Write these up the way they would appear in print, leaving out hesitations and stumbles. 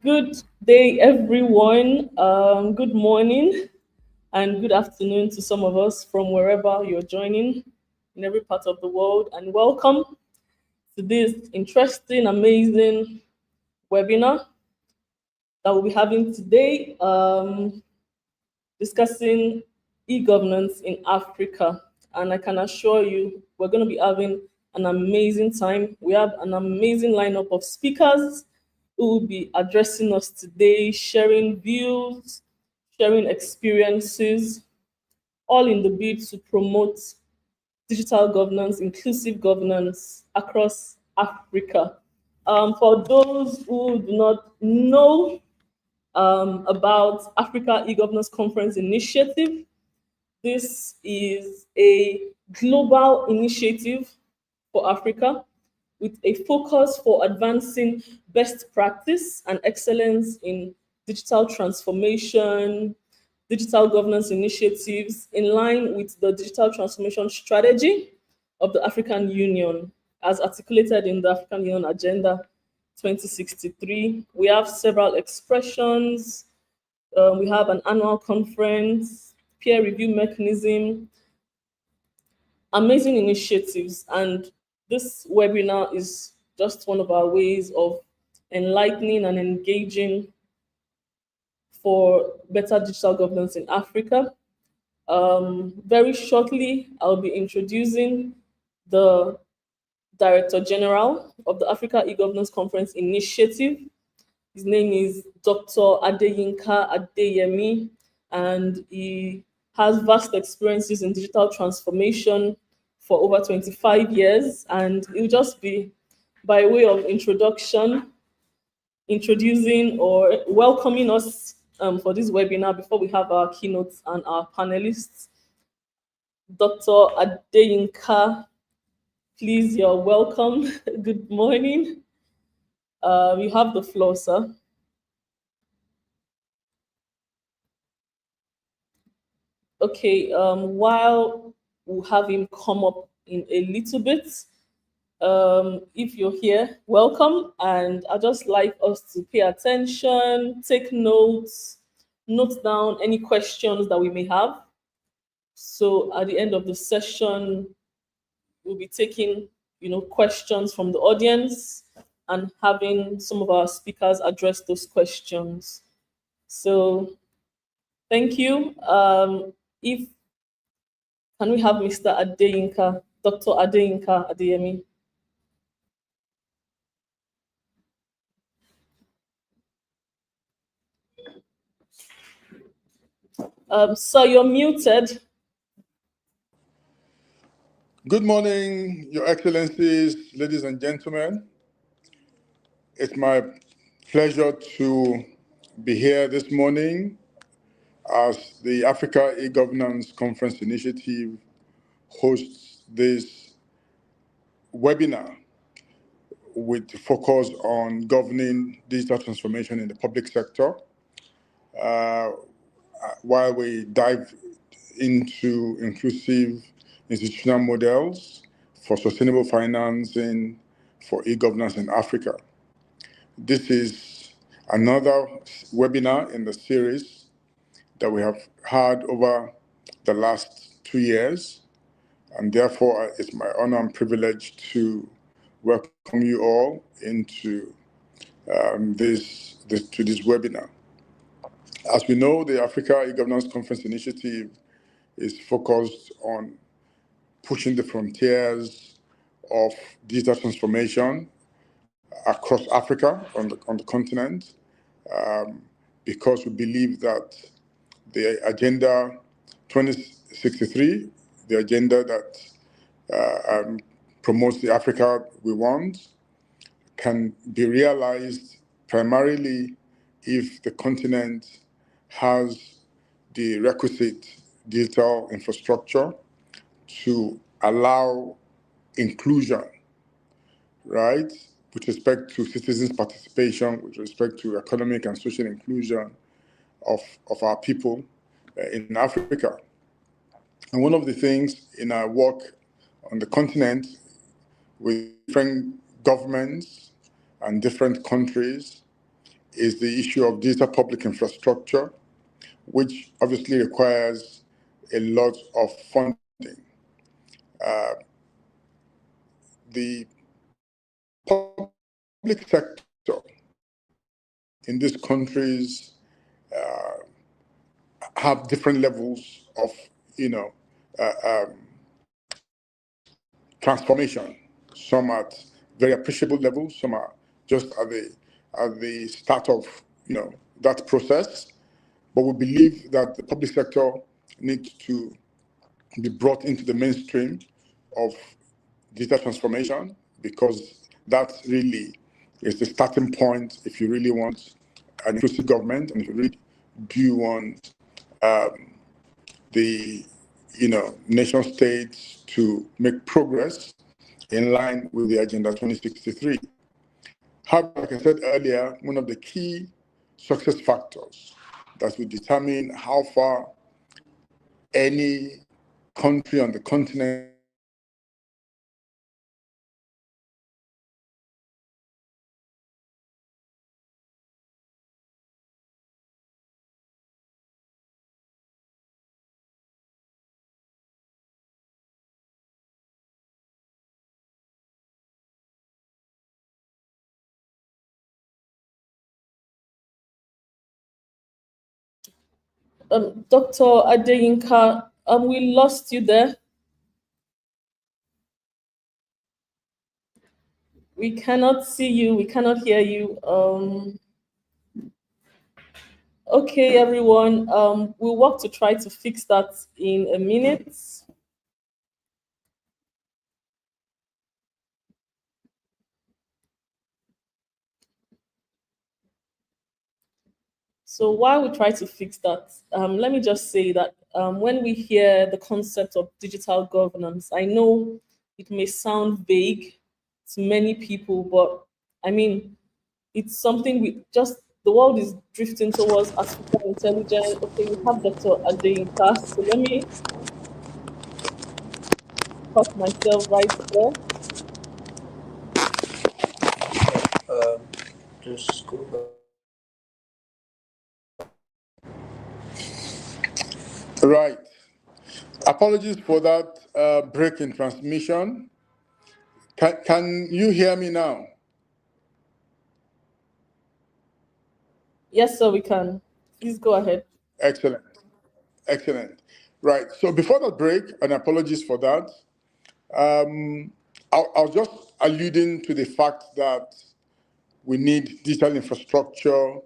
Good day, everyone. Good morning and good afternoon to some of us from wherever you're joining in every part of the world. And welcome to this interesting, amazing webinar that we'll be having today, discussing e-governance in Africa. And I can assure you, we're going to be having an amazing time. We have an amazing lineup of speakers who will be addressing us today, sharing views, sharing experiences, all in the bid to promote digital governance, inclusive governance across Africa. For those who do not know about Africa e-governance conference initiative, this is a global initiative for Africa with a focus for advancing best practice and excellence in digital transformation, digital governance initiatives in line with the digital transformation strategy of the African Union as articulated in the African Union Agenda 2063. We have several expressions. We have an annual conference, peer review mechanism, amazing initiatives, and this webinar is just one of our ways of enlightening and engaging for better digital governance in Africa. Very shortly, I'll be introducing the Director General of the Africa e-Governance Conference Initiative. His name is Dr. Adeyinka Adeyemi, and he has vast experiences in digital transformation for over 25 years. And it will just be by way of introduction, introducing or welcoming us for this webinar before we have our keynotes and our panelists. Dr. Adeyinka, please, you're welcome. Good morning. You have the floor, sir. Okay, while we'll have him come up in a little bit, if you're here, welcome. And I'd just like us to pay attention, take notes, note down any questions that we may have. So at the end of the session, we'll be taking, questions from the audience and having some of our speakers address those questions. So thank you. If Can we have Mr. Adeyinka, Dr. Adeyinka Adeyemi? Sir, you're muted. Good morning, Your Excellencies, ladies and gentlemen. It's my pleasure to be here this morning as the Africa e-Governance Conference Initiative hosts this webinar with focus on governing digital transformation in the public sector. While we dive into inclusive institutional models for sustainable financing for e-governance in Africa. This is another webinar in the series that we have had over the last 2 years, and therefore it's my honor and privilege to welcome you all into this webinar. As we know, the Africa e-Governance Conference Initiative is focused on pushing the frontiers of digital transformation across Africa on the continent, because we believe that the Agenda 2063, the agenda that promotes the Africa we want, can be realized primarily if the continent has the requisite digital infrastructure to allow inclusion, right, with respect to citizens' participation, with respect to economic and social inclusion of our people in Africa. And one of the things in our work on the continent with different governments and different countries is the issue of digital public infrastructure, which obviously requires a lot of funding. The public sector in these countries have different levels of, you know, transformation. Some at very appreciable levels, some are just at the start of, you know, that process. But we believe that the public sector needs to be brought into the mainstream of digital transformation, because that really is the starting point if you really want an inclusive government, and if you really do want the, you know, nation states to make progress in line with the Agenda 2063. However, like I said earlier, one of the key success factors that will determine how far any country on the continent Dr. Adeyinka, we lost you there. We cannot see you. We cannot hear you. Okay, everyone. We'll work to try to fix that in a minute. So while we try to fix that, let me just say that when we hear the concept of digital governance, I know it may sound vague to many people, but I mean, it's something we just, the world is drifting towards artificial intelligence. Okay, we have Dr. Adeyinka, so let me put myself right there. Um, just go back. Right. Apologies for that break in transmission. Can you hear me now? Yes, sir, we can. Please go ahead. Excellent. Excellent. Right. So before that break, and apologies for that, I was just alluding to the fact that we need digital infrastructure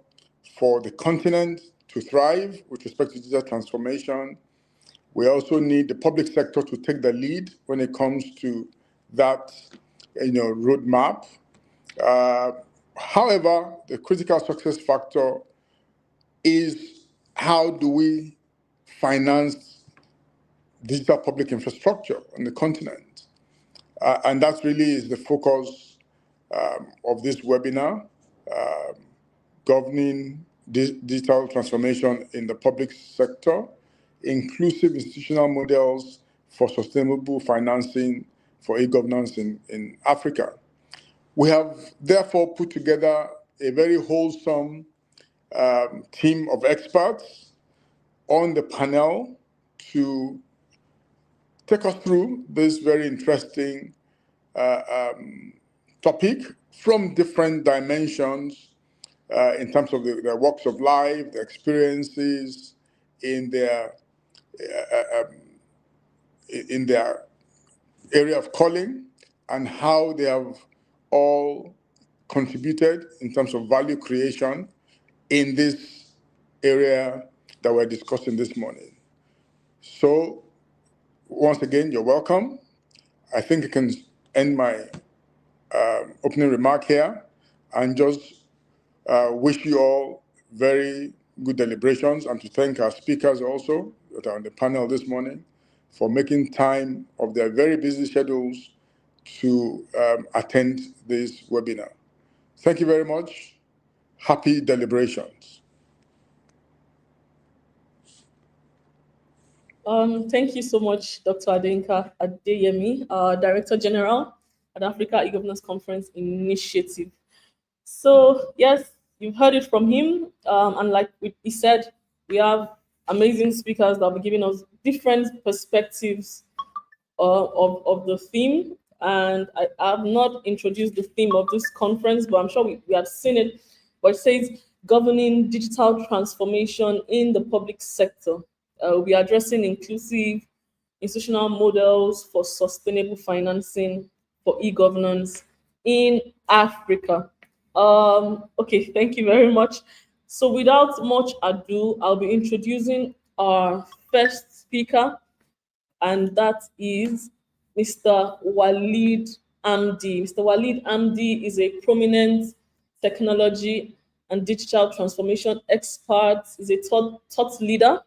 for the continent to thrive with respect to digital transformation. We also need the public sector to take the lead when it comes to that, you know, roadmap. Uh, However, the critical success factor is how do we finance digital public infrastructure on the continent? And that really is the focus of this webinar, governing digital transformation in the public sector, inclusive institutional models for sustainable financing for e-governance in Africa. We have therefore put together a very wholesome team of experts on the panel to take us through this very interesting topic from different dimensions in terms of their walks of life, their experiences in their in their area of calling, and how they have all contributed in terms of value creation in this area that we're discussing this morning. So, once again, you're welcome. I think I can end my opening remark here and just wish you all very good deliberations, and to thank our speakers also that are on the panel this morning for making time of their very busy schedules to attend this webinar. Thank you very much. Happy deliberations. Thank you so much, Dr. Adeyinka Adeyemi, Director General at Africa eGovernance Conference Initiative. So, yes, you've heard it from him, and like he said, we have amazing speakers that will be giving us different perspectives of the theme. And I have not introduced the theme of this conference, but I'm sure we have seen it. But it says governing digital transformation in the public sector. We'll be addressing inclusive institutional models for sustainable financing for e-governance in Africa. Okay, thank you very much. So without much ado, I'll be introducing our first speaker, and that is Mr. Walid Amdi. Mr. Walid Amdi is a prominent technology and digital transformation expert. He's a thought leader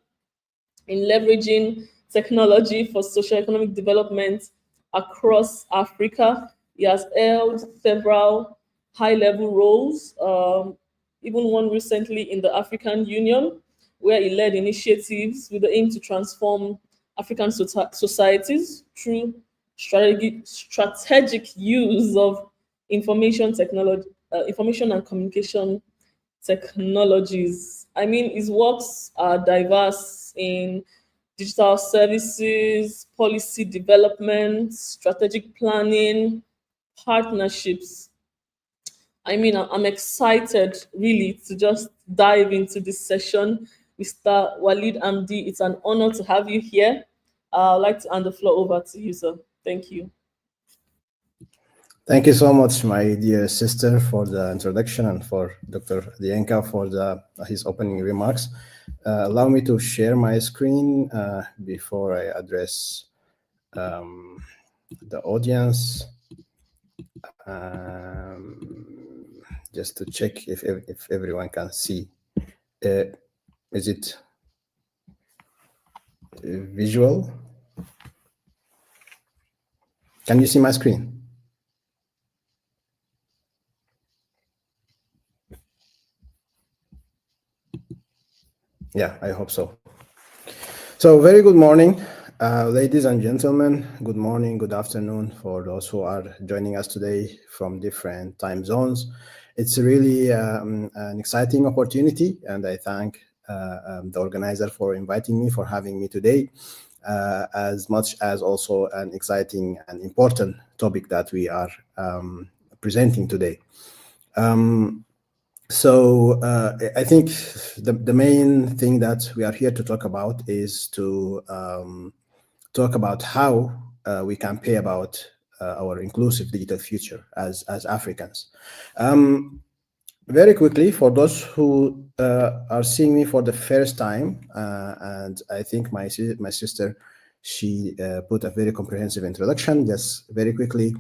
in leveraging technology for socio-economic development across Africa. He has held several high-level roles, even one recently in the African Union, where he led initiatives with the aim to transform African societies through strategic use of information technology, information and communication technologies. I mean, his works are diverse in digital services, policy development, strategic planning, partnerships. I mean, I'm excited really to just dive into this session. Mr. Walid Amdi, it's an honor to have you here. I'd like to hand the floor over to you, sir. Thank you. Thank you so much, my dear sister, for the introduction, and for Dr. Dienka for his opening remarks. Allow me to share my screen before I address the audience. Just to check if everyone can see. Is it visual? Can you see my screen? Yeah, I hope so. So very good morning, ladies and gentlemen. Good morning, good afternoon for those who are joining us today from different time zones. It's really an exciting opportunity, and I thank the organizer for inviting me, for having me today, as much as also an exciting and important topic that we are presenting today. So I think the main thing that we are here to talk about is to talk about how we can pay about our inclusive digital future as Africans. Very quickly, for those who are seeing me for the first time, and I think my sister, she put a very comprehensive introduction. Just very quickly,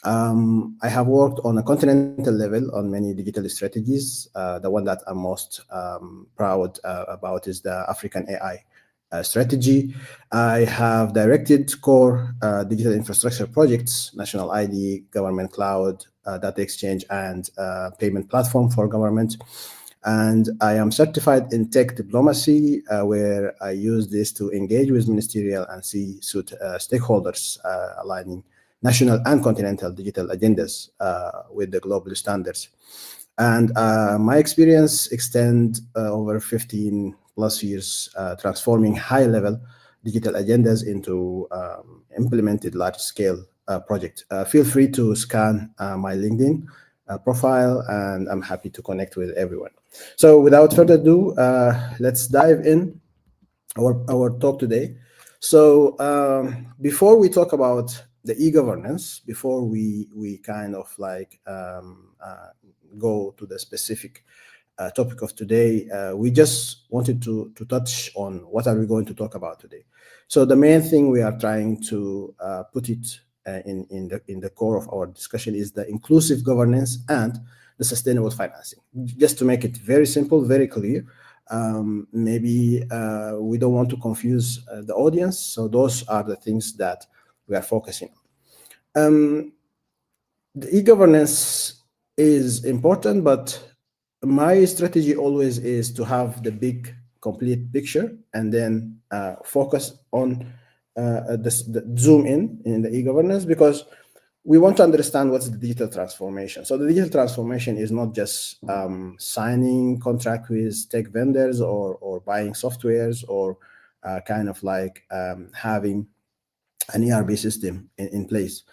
I have worked on a continental level on many digital strategies. The one that I'm most proud about is the African AI strategy. I have directed core digital infrastructure projects, national ID, government cloud, data exchange, and payment platform for government. And I am certified in tech diplomacy, where I use this to engage with ministerial and C-suite stakeholders, aligning national and continental digital agendas with the global standards. And my experience extends over 15 plus years, transforming high-level digital agendas into implemented large-scale projects. Feel free to scan my LinkedIn profile, and I'm happy to connect with everyone. So without further ado, let's dive in our talk today. So before we talk about the e-governance, before we kind of like go to the specific topic of today, we just wanted to touch on what are we going to talk about today. So the main thing we are trying to put it in the core of our discussion is the inclusive governance and the sustainable financing. Just to make it very simple, very clear. Maybe we don't want to confuse the audience, so those are the things that we are focusing on. The e-governance is important, but my strategy always is to have the big complete picture and then focus on the zoom in the e-governance, because we want to understand what's the digital transformation. So the digital transformation is not just signing contract with tech vendors or buying softwares or kind of like having an ERP system in place.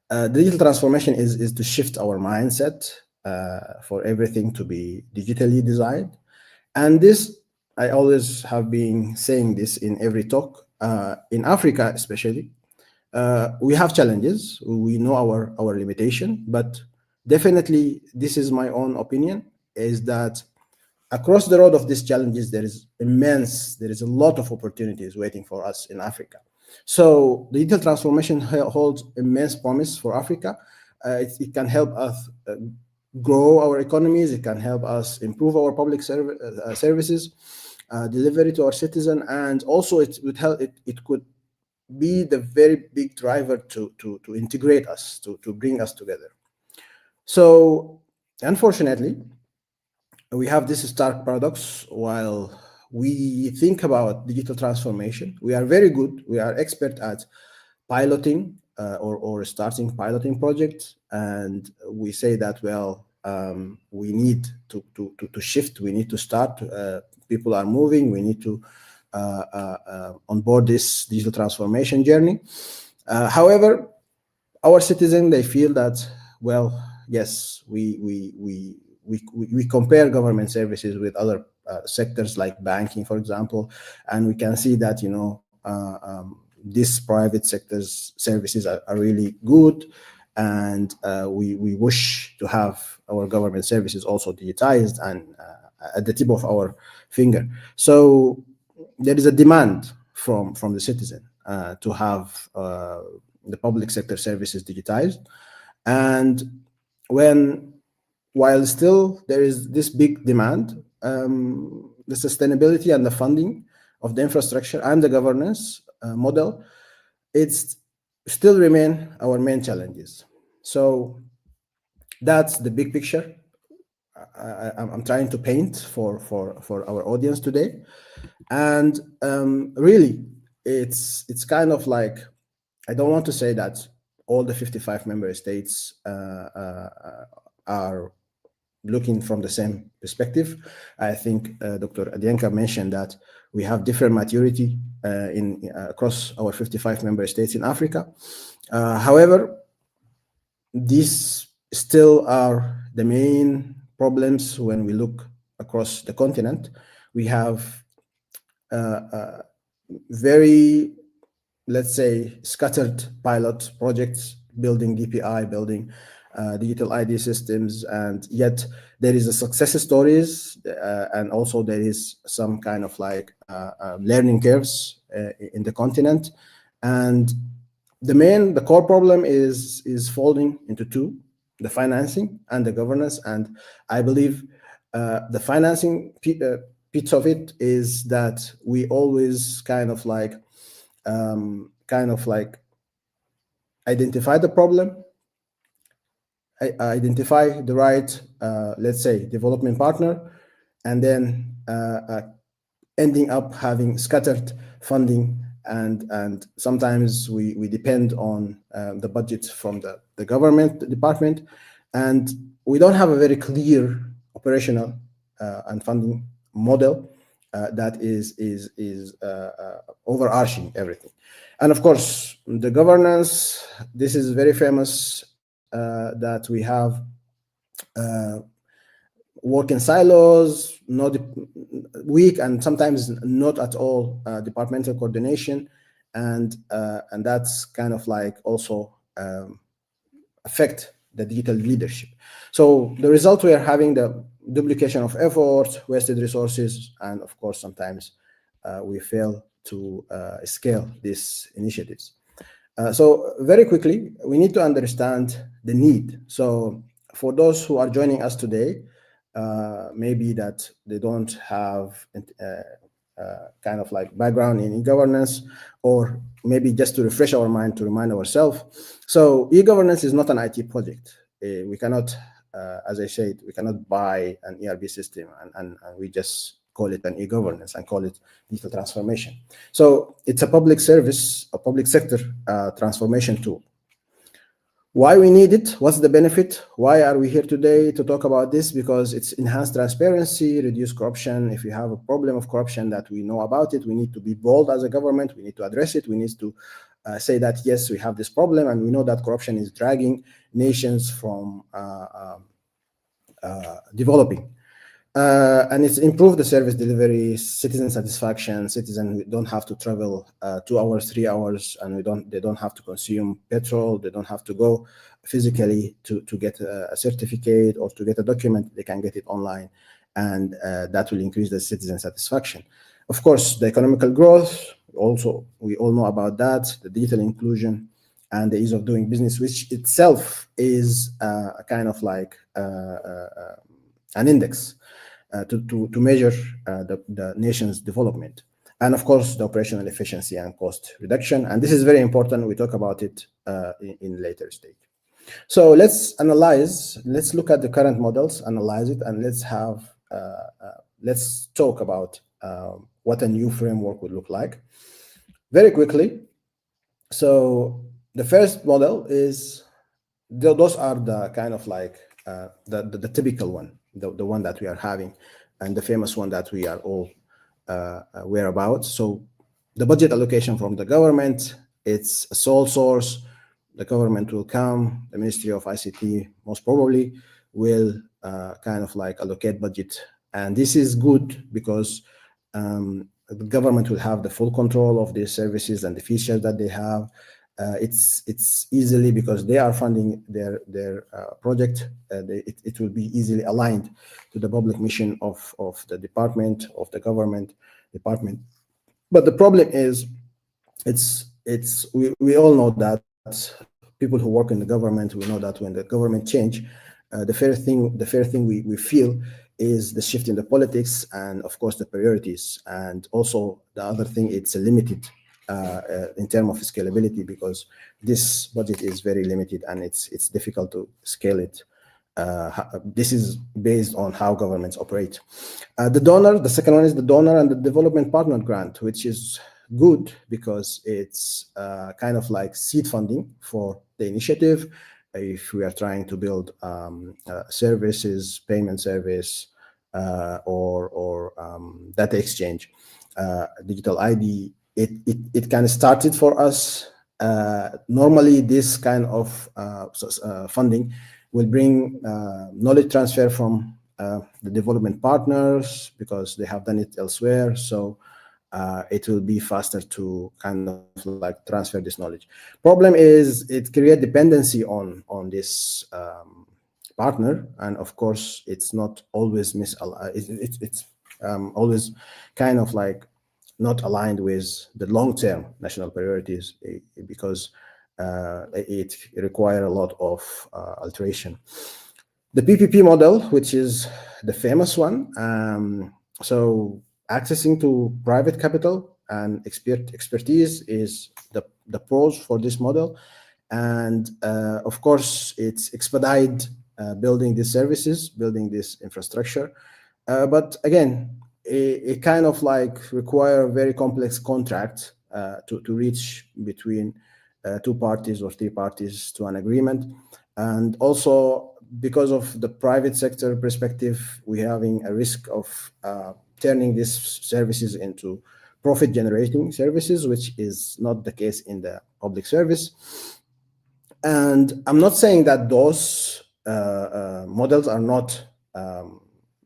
Digital transformation is to shift our mindset for everything to be digitally designed. And this, I always have been saying this in every talk, in Africa especially, we have challenges. We know our limitation, but definitely this is my own opinion, is that across the road of these challenges, there is a lot of opportunities waiting for us in Africa. So the digital transformation holds immense promise for Africa. It can help us grow our economies. It can help us improve our public services, delivery to our citizen, and also it would help. It could be the very big driver to integrate us, to bring us together. So unfortunately, we have this stark paradox. While we think about digital transformation, we are very good, we are expert at piloting or starting piloting projects, and we say that, well, we need to shift, we need to start, people are moving, we need to onboard this digital transformation journey. However, our citizens, they feel that, well, yes, we compare government services with other sectors like banking, for example, and we can see that, these private sectors services are really good, and we wish to have our government services also digitized and at the tip of our finger. So there is a demand from the citizen to have the public sector services digitized, and while still there is this big demand, the sustainability and the funding of the infrastructure and the governance model, it's still remain our main challenges. So that's the big picture I'm trying to paint for our audience today. And really, it's kind of like, I don't want to say that all the 55 member states are looking from the same perspective. I think Dr. Adienka mentioned that we have different maturity across our 55 member states in Africa. However, these still are the main problems when we look across the continent. We have very, let's say, scattered pilot projects, building DPI, building digital ID systems, and yet there is a success stories, and also there is some kind of like learning curves in the continent. And the core problem is folding into two: the financing and the governance. And I believe the financing piece of it is that we always kind of like identify the problem, identify the right, let's say, development partner, and then ending up having scattered funding, and sometimes we depend on the budget from the government department, and we don't have a very clear operational and funding model that is overarching everything. And of course, the governance, this is very famous, that we have work in silos, not weak, and sometimes not at all departmental coordination, and that's kind of like also affect the digital leadership. So the result, we are having the duplication of efforts, wasted resources, and of course sometimes we fail to scale these initiatives. So very quickly, we need to understand the need. So for those who are joining us today, maybe that they don't have kind of like background in e-governance, or maybe just to refresh our mind, to remind ourselves. So e-governance is not an IT project. We cannot, as I said, we cannot buy an ERP system and we just call it an e-governance and call it digital transformation. So it's a public service, a public sector transformation tool. Why we need it? What's the benefit? Why are we here today to talk about this? Because it's enhanced transparency, reduce corruption. If you have a problem of corruption that we know about it, we need to be bold as a government. We need to address it. We need to say that, yes, we have this problem, and we know that corruption is dragging nations from developing. And it's improved the service delivery, citizen satisfaction. Citizens don't have to travel 2 hours, 3 hours, and they don't have to consume petrol. They don't have to go physically to get a certificate or to get a document. They can get it online, and that will increase the citizen satisfaction. Of course, the economical growth. Also, we all know about that. The digital inclusion and the ease of doing business, which itself is a kind of like an index to measure the nation's development. And of course, the operational efficiency and cost reduction. And this is very important. We talk about it in later stage. So let's look at the current models, analyze it, and let's talk about what a new framework would look like very quickly. So the first model is, those are the kind of like the typical one, the one that we are having, and the famous one that we are all aware about. So the budget allocation from the government, it's a sole source. The government will come, the Ministry of ICT most probably will kind of like allocate budget. And this is good because the government will have the full control of these services and the features that they have. It's easily, because they are funding their project, it will be easily aligned to the public mission of the department, of the government department. But the problem is, we all know that people who work in the government, we know that when the government change, the fair thing we feel is the shift in the politics and of course the priorities. And also the other thing, it's a limited in terms of scalability, because this budget is very limited and it's difficult to scale it. This is based on how governments operate. The second one is the donor and the development partner grant, which is good because it's kind of like seed funding for the initiative. If we are trying to build services, payment service, or data exchange, digital ID, it can start it for us. Normally, this kind of funding will bring knowledge transfer from the development partners because they have done it elsewhere. So it will be faster to kind of like transfer this knowledge. Problem is, it creates dependency on this partner, and of course, it's not always it's always kind of like not aligned with the long-term national priorities, because it requires a lot of alteration. The PPP model, which is the famous one, so accessing to private capital and expertise is the pros for this model. And of course, it's expedite building these services, building this infrastructure. But again, it kind of like require a very complex contract to reach between 2 parties or 3 parties to an agreement. And also, because of the private sector perspective, we're having a risk of turning these services into profit generating services, which is not the case in the public service. And I'm not saying that those models are not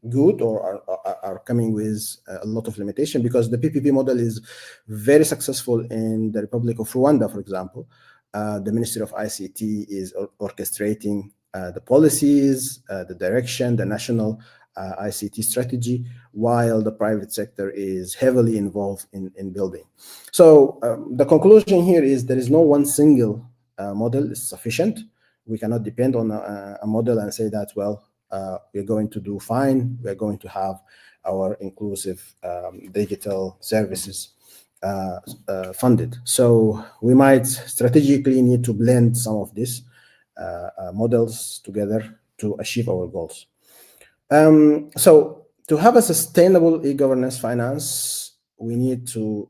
good or are coming with a lot of limitation, because the PPP model is very successful in the Republic of Rwanda, for example. The Ministry of ICT is orchestrating the policies, the direction, the national ICT strategy, while the private sector is heavily involved in building. So the conclusion here is there is no one single model is sufficient. We cannot depend on a model and say that, well, we're going to do fine. We're going to have our inclusive digital services funded. So we might strategically need to blend some of these models together to achieve our goals. So to have a sustainable e-governance finance, we need to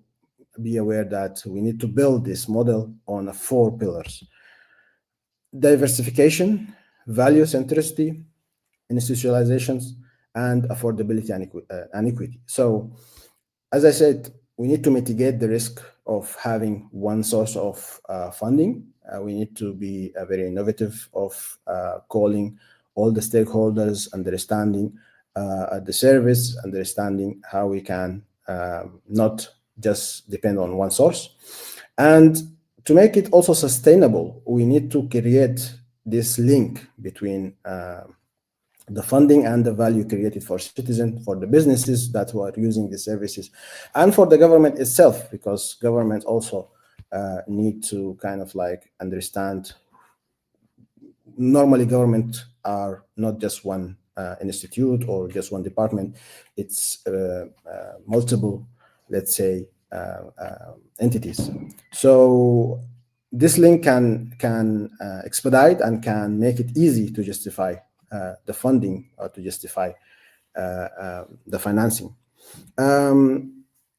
be aware that we need to build this model on 4 pillars. diversification, value centricity, institutionalizations, and affordability and equity. So, as I said, we need to mitigate the risk of having one source of funding. We need to be very innovative of calling all the stakeholders, understanding the service, understanding how we can not just depend on one source. And to make it also sustainable, we need to create this link between the funding and the value created for citizens, for the businesses that were using the services, and for the government itself, because government also need to kind of like understand. Normally, government are not just one institute or just one department. It's multiple, let's say, entities. So this link can expedite and can make it easy to justify the funding or to justify the financing.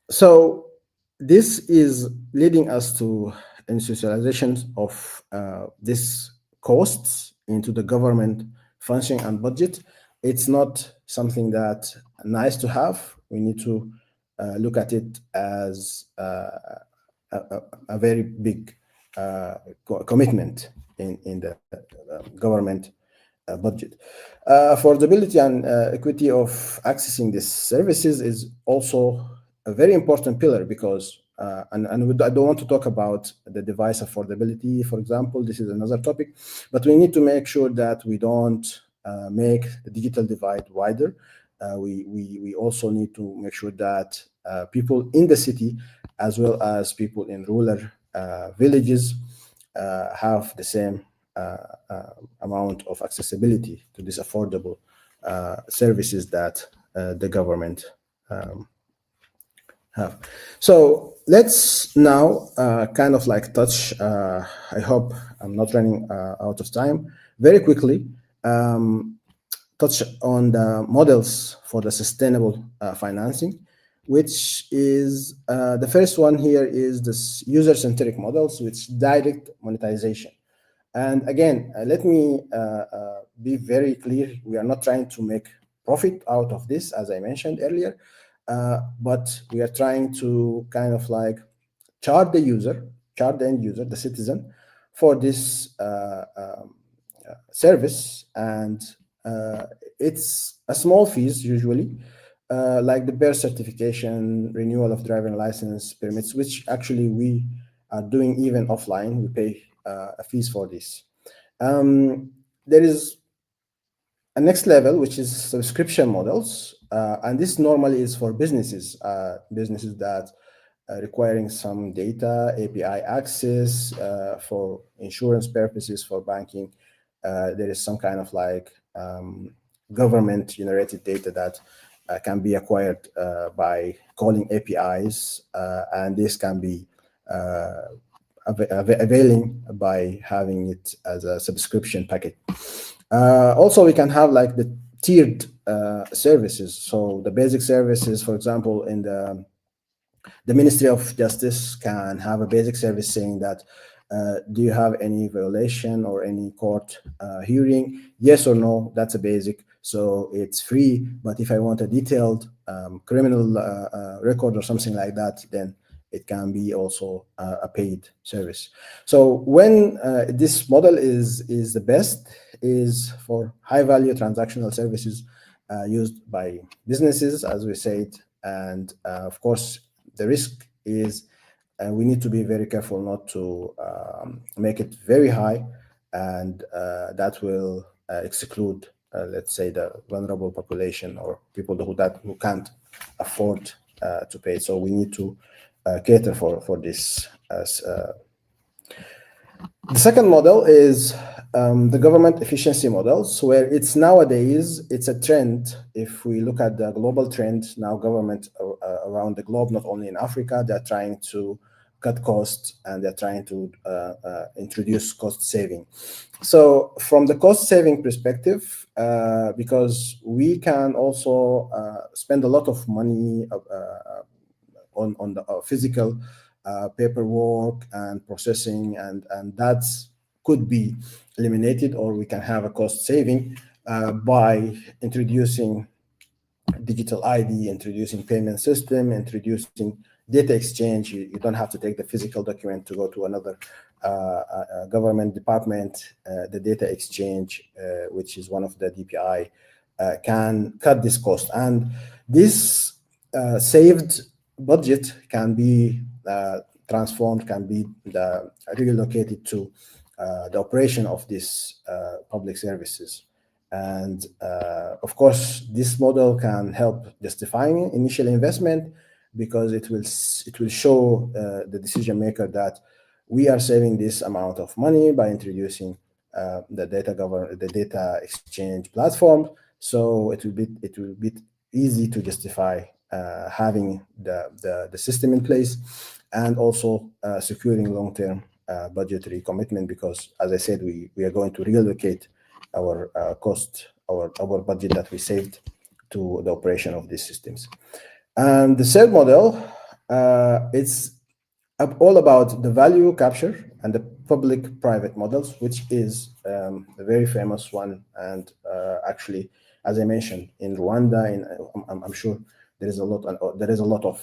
So this is leading us to institutionalization of this costs into the government function and budget. It's not something that nice to have. We need to look at it as a very big commitment in the government budget. Affordability and equity of accessing these services is also a very important pillar because, I don't want to talk about the device affordability, for example. This is another topic, but we need to make sure that we don't make the digital divide wider. We also need to make sure that people in the city, as well as people in rural villages, have the same amount of accessibility to these affordable services that the government have. So let's now kind of like touch, I hope I'm not running out of time, very quickly touch on the models for the sustainable financing, which is the first one here is this user-centric models, which direct monetization. And again, let me be very clear. We are not trying to make profit out of this, as I mentioned earlier, but we are trying to kind of like charge the end user, the citizen, for this service. And it's a small fees usually, like the birth certification, renewal of driving license permits, which actually we are doing even offline. We pay a fees for this. There is a next level, which is subscription models, and this normally is for businesses that are requiring some data, API access for insurance purposes, for banking. There is some kind of like government-generated data that can be acquired by calling APIs, and this can be availing by having it as a subscription package. Also, we can have like the tiered services. So the basic services, for example, in the Ministry of Justice can have a basic service saying that, do you have any violation or any court hearing? Yes or no, that's a basic. So it's free. But if I want a detailed criminal record or something like that, then it can be also a paid service. So when this model is the best is for high value transactional services used by businesses, as we said. And of course, the risk is we need to be very careful not to make it very high, and that will exclude, let's say, the vulnerable population or people who can't afford to pay. So we need to cater for this. The second model is the government efficiency models, where it's nowadays, it's a trend. If we look at the global trend, now government around the globe, not only in Africa, they're trying to cut costs and they're trying to introduce cost saving. So from the cost saving perspective, because we can also spend a lot of money on the physical paperwork and processing, and that's could be eliminated, or we can have a cost saving by introducing digital ID, introducing payment system, introducing data exchange. You don't have to take the physical document to go to another government department. The data exchange, which is one of the DPI, can cut this cost. And this saved budget can be transformed, can be relocated to the operation of these public services. And of course, this model can help justifying initial investment, because it will show the decision maker that we are saving this amount of money by introducing the data exchange platform. So it will be easy to justify having the system in place, and also securing long-term budgetary commitment, because, as I said, we are going to relocate our our budget that we saved to the operation of these systems. And the third model, it's all about the value capture and the public-private models, which is a very famous one. And actually, as I mentioned, in Rwanda, I'm sure there is a lot of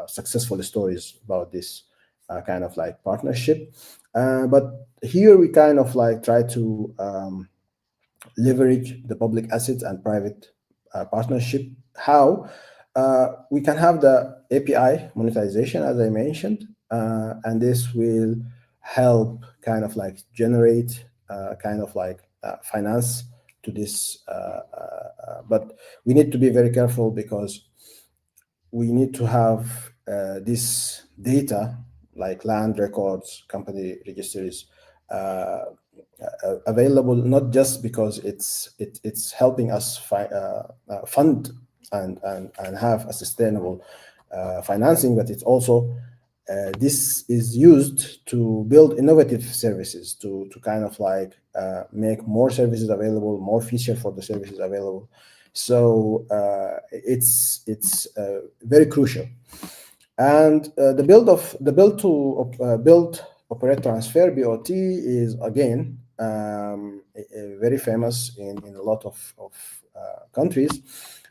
successful stories about this kind of like partnership. But here we kind of like try to leverage the public assets and private partnership. How? We can have the API monetization, as I mentioned, and this will help kind of like generate kind of like finance to this. But we need to be very careful, because we need to have this data, like land records, company registries, available, not just because it's helping us fund and have a sustainable financing, but it's also this is used to build innovative services, to kind of like make more services available, more feature for the services available. So it's very crucial. And the build operate transfer BOT is again very famous in a lot of countries,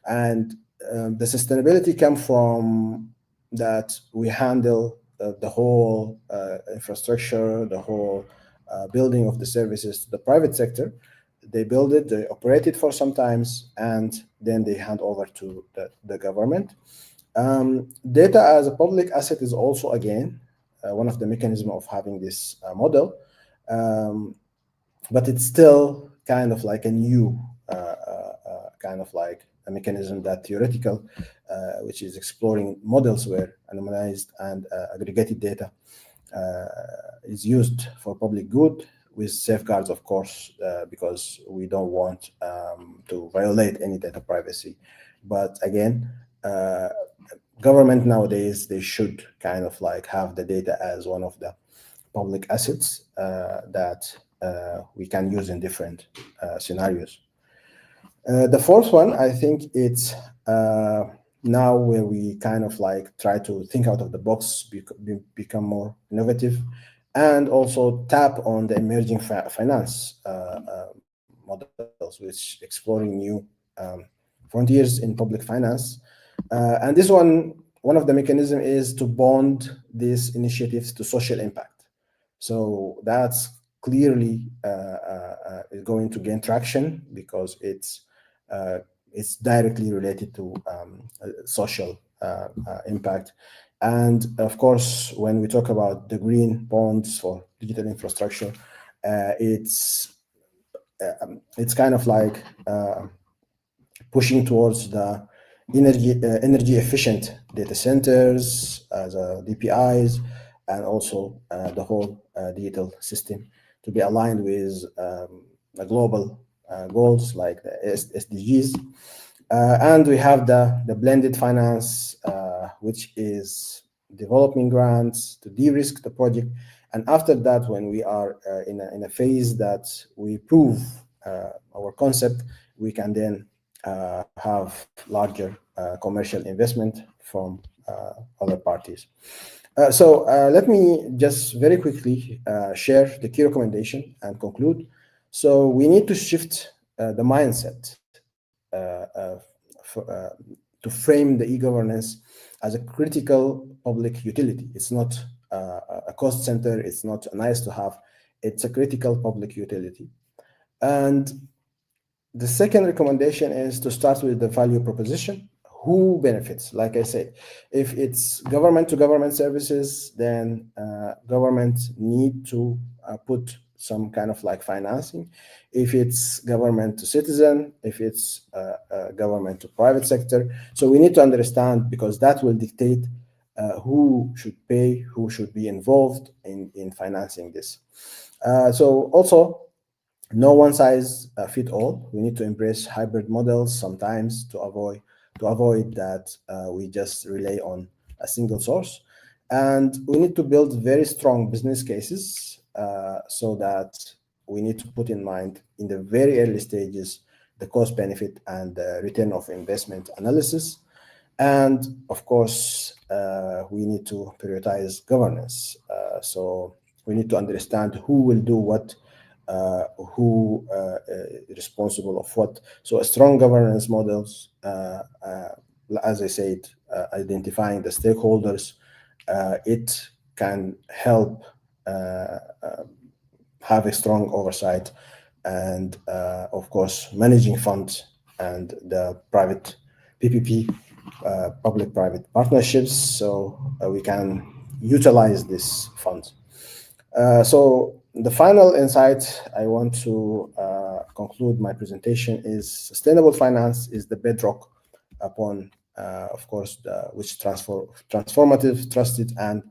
and the sustainability comes from that we handle the whole infrastructure, the whole building of the services to the private sector. They build it, they operate it for some times, and then they hand over to the government. Data as a public asset is also, again, one of the mechanisms of having this model, but it's still kind of like a new kind of like a mechanism that theoretical, which is exploring models where anonymized and aggregated data is used for public good, with safeguards, of course, because we don't want to violate any data privacy. But again, government nowadays, they should kind of like have the data as one of the public assets that we can use in different scenarios. The fourth one, I think it's now where we kind of like try to think out of the box, become more innovative, and also tap on the emerging finance models, which exploring new frontiers in public finance. And this one of the mechanisms is to bond these initiatives to social impact. So that's clearly going to gain traction, because it's directly related to social impact. And of course, when we talk about the green bonds for digital infrastructure, it's kind of like pushing towards the energy efficient data centers as DPIs, and also the whole digital system to be aligned with the global goals like the SDGs. And we have the blended finance, which is development grants to de-risk the project. And after that, when we are in a phase that we prove our concept, we can then have larger commercial investment from other parties. Let me just very quickly share the key recommendation and conclude. So we need to shift the mindset to frame the e-governance as a critical public utility. It's not a cost center. It's not nice to have. It's a critical public utility. And the second recommendation is to start with the value proposition. Who benefits? Like I said, if it's government to government services, then government need to put some kind of like financing. If it's government to citizen, if it's government to private sector. So we need to understand, because that will dictate who should pay, who should be involved in financing this. So also, no one size fit all. We need to embrace hybrid models sometimes to avoid that we just rely on a single source. And we need to build very strong business cases so that we need to put in mind in the very early stages the cost benefit and the return of investment analysis. And of course, we need to prioritize governance. So we need to understand who will do what, who is responsible of what. So a strong governance models, as I said, identifying the stakeholders, it can help have a strong oversight, and of course managing funds and the private PPP, public-private partnerships, so we can utilize this fund. So the final insight I want to conclude my presentation is sustainable finance is the bedrock upon, of course, which transformative, trusted, and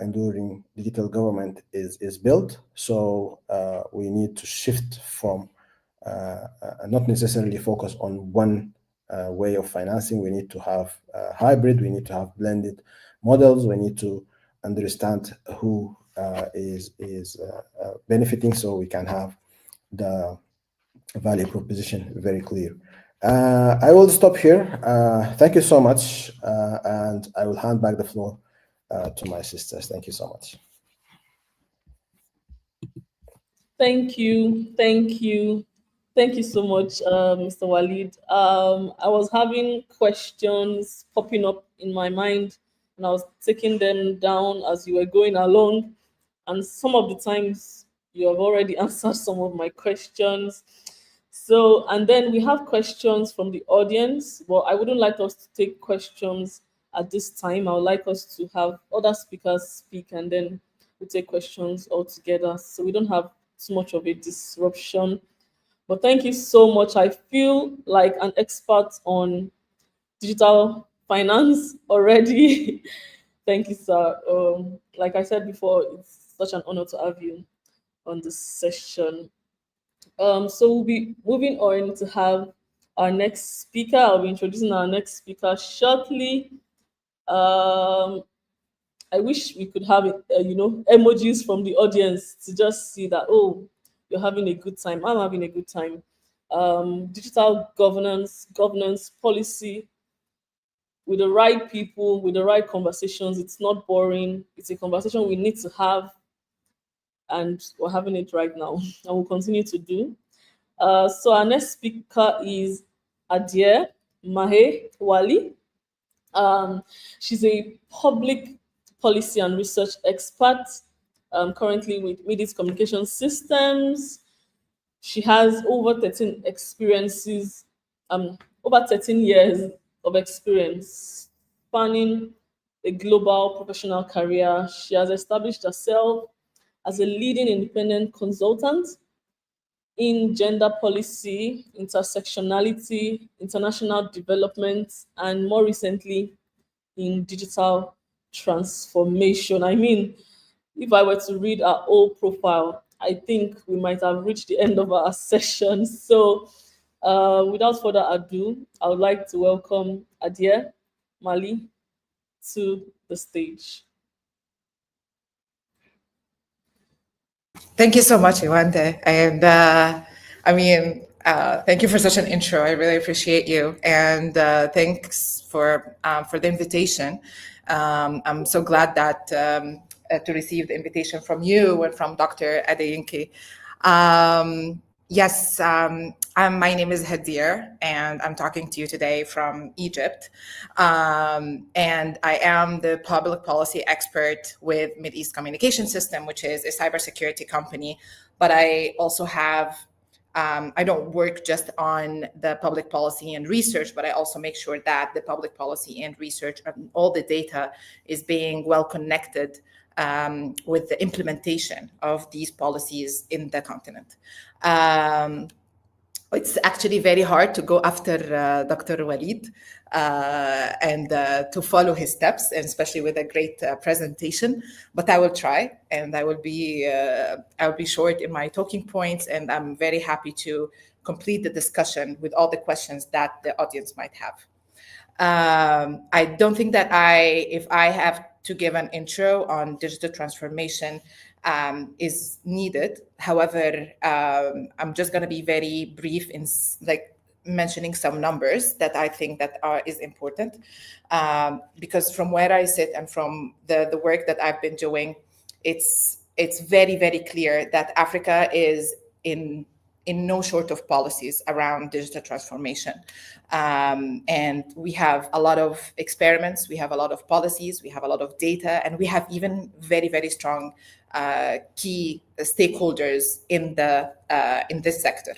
enduring digital government is built. So we need to shift from not necessarily focus on one way of financing. We need to have hybrid. We need to have blended models. We need to understand who is benefiting, so we can have the value proposition very clear. I will stop here. Thank you so much, and I will hand back the floor to my sisters. Thank you so much. Thank you, thank you, thank you so much, Mr. Walid. I was having questions popping up in my mind, and I was taking them down as you were going along. And some of the times you have already answered some of my questions. So, and then we have questions from the audience, but I wouldn't like us to take questions at this time. I would like us to have other speakers speak, and then we take questions all together, so we don't have too much of a disruption. But thank you so much. I feel like an expert on digital finance already. Thank you, sir. Like I said before, it's such an honor to have you on this session. So we'll be moving on to have our next speaker. I'll be introducing our next speaker shortly. I wish we could have, emojis from the audience to just see that, oh, you're having a good time. I'm having a good time. Digital governance policy with the right people, with the right conversations. It's not boring. It's a conversation we need to have, and we're having it right now, and we'll continue to do. So our next speaker is Adia Mahe Wali. She's a public policy and research expert, currently with Midis Communication Systems. She has over 13 experiences, over 13 years of experience spanning a global professional career. She has established herself as a leading independent consultant in gender policy, intersectionality, international development, and more recently in digital transformation. I mean, if I were to read our whole profile, I think we might have reached the end of our session. So without further ado, I would like to welcome Adia Mali to the stage. Thank you so much, Iwande. And thank you for such an intro. I really appreciate you. And thanks for the invitation. I'm so glad that to receive the invitation from you and from Dr. Adeyinke. Yes, my name is Hadir, and I'm talking to you today from Egypt. And I am the public policy expert with Mideast Communication System, which is a cybersecurity company. But I also have I don't work just on the public policy and research, but I also make sure that the public policy and research and all the data is being well connected with the implementation of these policies in the continent. It's actually very hard to go after Dr. Walid and to follow his steps, and especially with a great presentation. But I will try, and I will be short in my talking points, and I'm very happy to complete the discussion with all the questions that the audience might have. I don't think that if I have to give an intro on digital transformation is needed. However, I'm just going to be very brief in mentioning some numbers that I think that is important, because from where I sit and from the work that I've been doing, it's very, very clear that Africa is in no short of policies around digital transformation. And we have a lot of experiments, we have a lot of policies, we have a lot of data, and we have even very, very strong key stakeholders in this sector.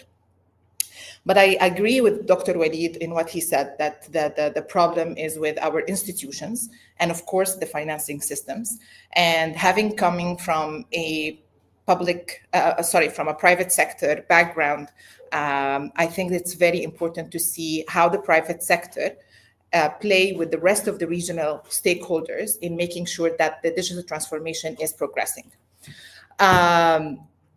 But I agree with Dr. Walid in what he said, that the problem is with our institutions and, of course, the financing systems. And coming from a from a private sector background, I think it's very important to see how the private sector play with the rest of the regional stakeholders in making sure that the digital transformation is progressing.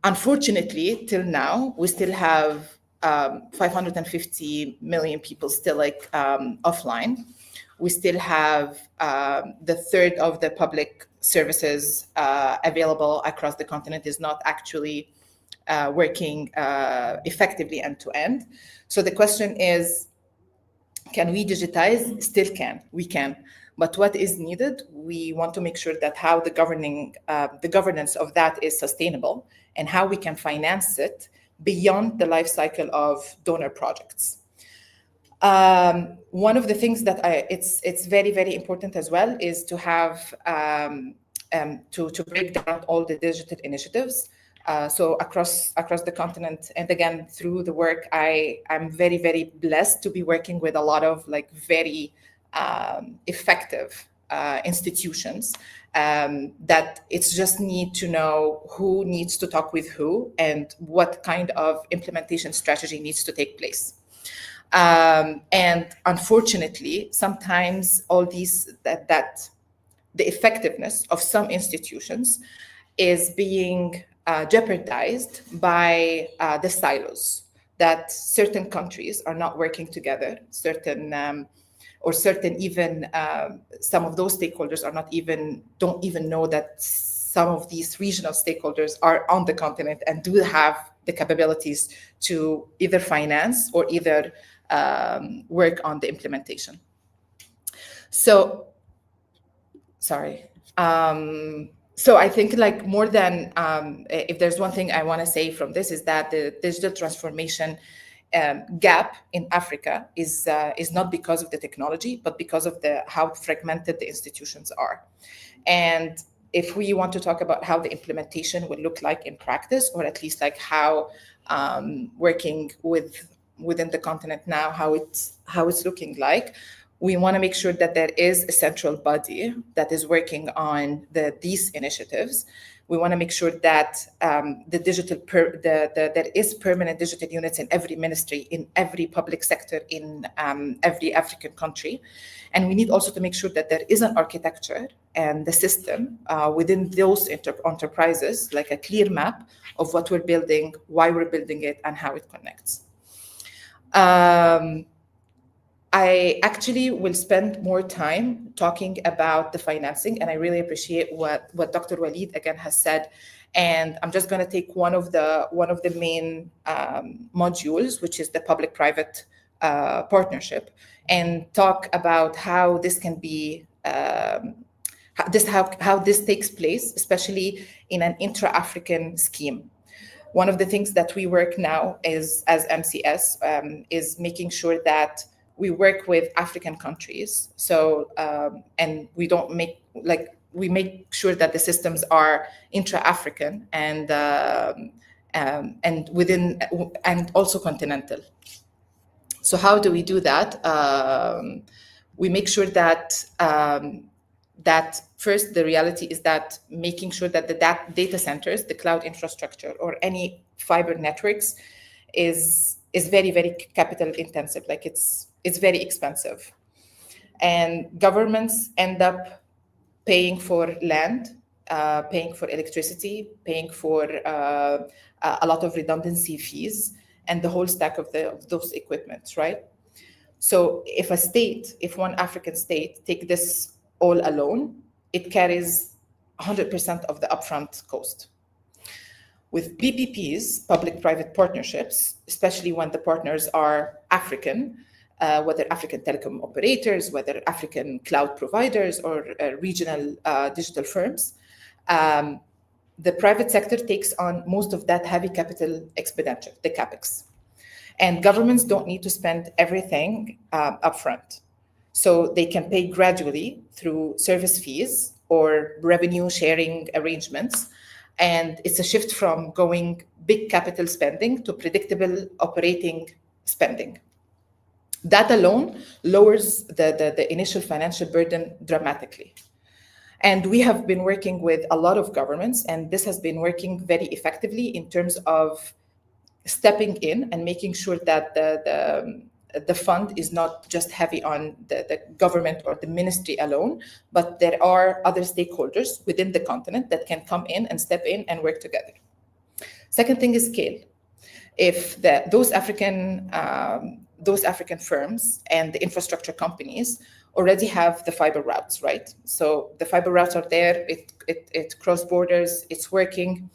Unfortunately, till now, we still have 550 million people still offline. We still have the third of the public services available across the continent is not actually working effectively end to end. So the question is, can we digitize? Still we can. But what is needed? We want to make sure that how the governance of that is sustainable and how we can finance it beyond the life cycle of donor projects. One of the things that it's very, very important as well is to have to break down all the digital initiatives. So across the continent, and again through the work, I'm very, very blessed to be working with a lot of very effective institutions that it's just need to know who needs to talk with who and what kind of implementation strategy needs to take place. And unfortunately, sometimes all these that the effectiveness of some institutions is being jeopardized by the silos, that certain countries are not working together, certain even some of those stakeholders don't even know that some of these regional stakeholders are on the continent and do have the capabilities to either finance or either work on the implementation. So, sorry. So I think more than, if there's one thing I want to say from this is that the digital transformation gap in Africa is not because of the technology, but because of how fragmented the institutions are. And if we want to talk about how the implementation would look like in practice, or at least how working within the continent now, how it's looking like, we want to make sure that there is a central body that is working on these initiatives. We want to make sure that there is permanent digital units in every ministry, in every public sector, in every African country. And we need also to make sure that there is an architecture and the system within those enterprises, like a clear map of what we're building, why we're building it, and how it connects. I actually will spend more time talking about the financing, and I really appreciate what Dr. Walid again has said. And I'm just going to take one of the main modules, which is the public-private partnership, and talk about how this can be how this takes place, especially in an intra-African scheme. One of the things that we work now is, as MCS, is making sure that we work with African countries. So, and we don't make, we make sure that the systems are intra-African and within, and also continental. So how do we do that? We make sure that that first, the reality is that making sure that the data centers, the cloud infrastructure, or any fiber networks is very, very capital intensive. Like it's very expensive. And governments end up paying for land, paying for electricity, paying for a lot of redundancy fees, and the whole stack of those equipments, right? So if one African state take this all alone, it carries 100% of the upfront cost. With PPPs, public-private partnerships, especially when the partners are African, whether African telecom operators, whether African cloud providers, or regional digital firms, the private sector takes on most of that heavy capital expenditure, the CapEx. And governments don't need to spend everything upfront. So they can pay gradually through service fees or revenue sharing arrangements. And it's a shift from going big capital spending to predictable operating spending. That alone lowers the initial financial burden dramatically. And we have been working with a lot of governments, and this has been working very effectively in terms of stepping in and making sure that the fund is not just heavy on the government or the ministry alone, but there are other stakeholders within the continent that can come in and step in and work together. Second thing is scale. If those African firms and the infrastructure companies already have the fiber routes, right? So the fiber routes are there, it cross borders, it's working,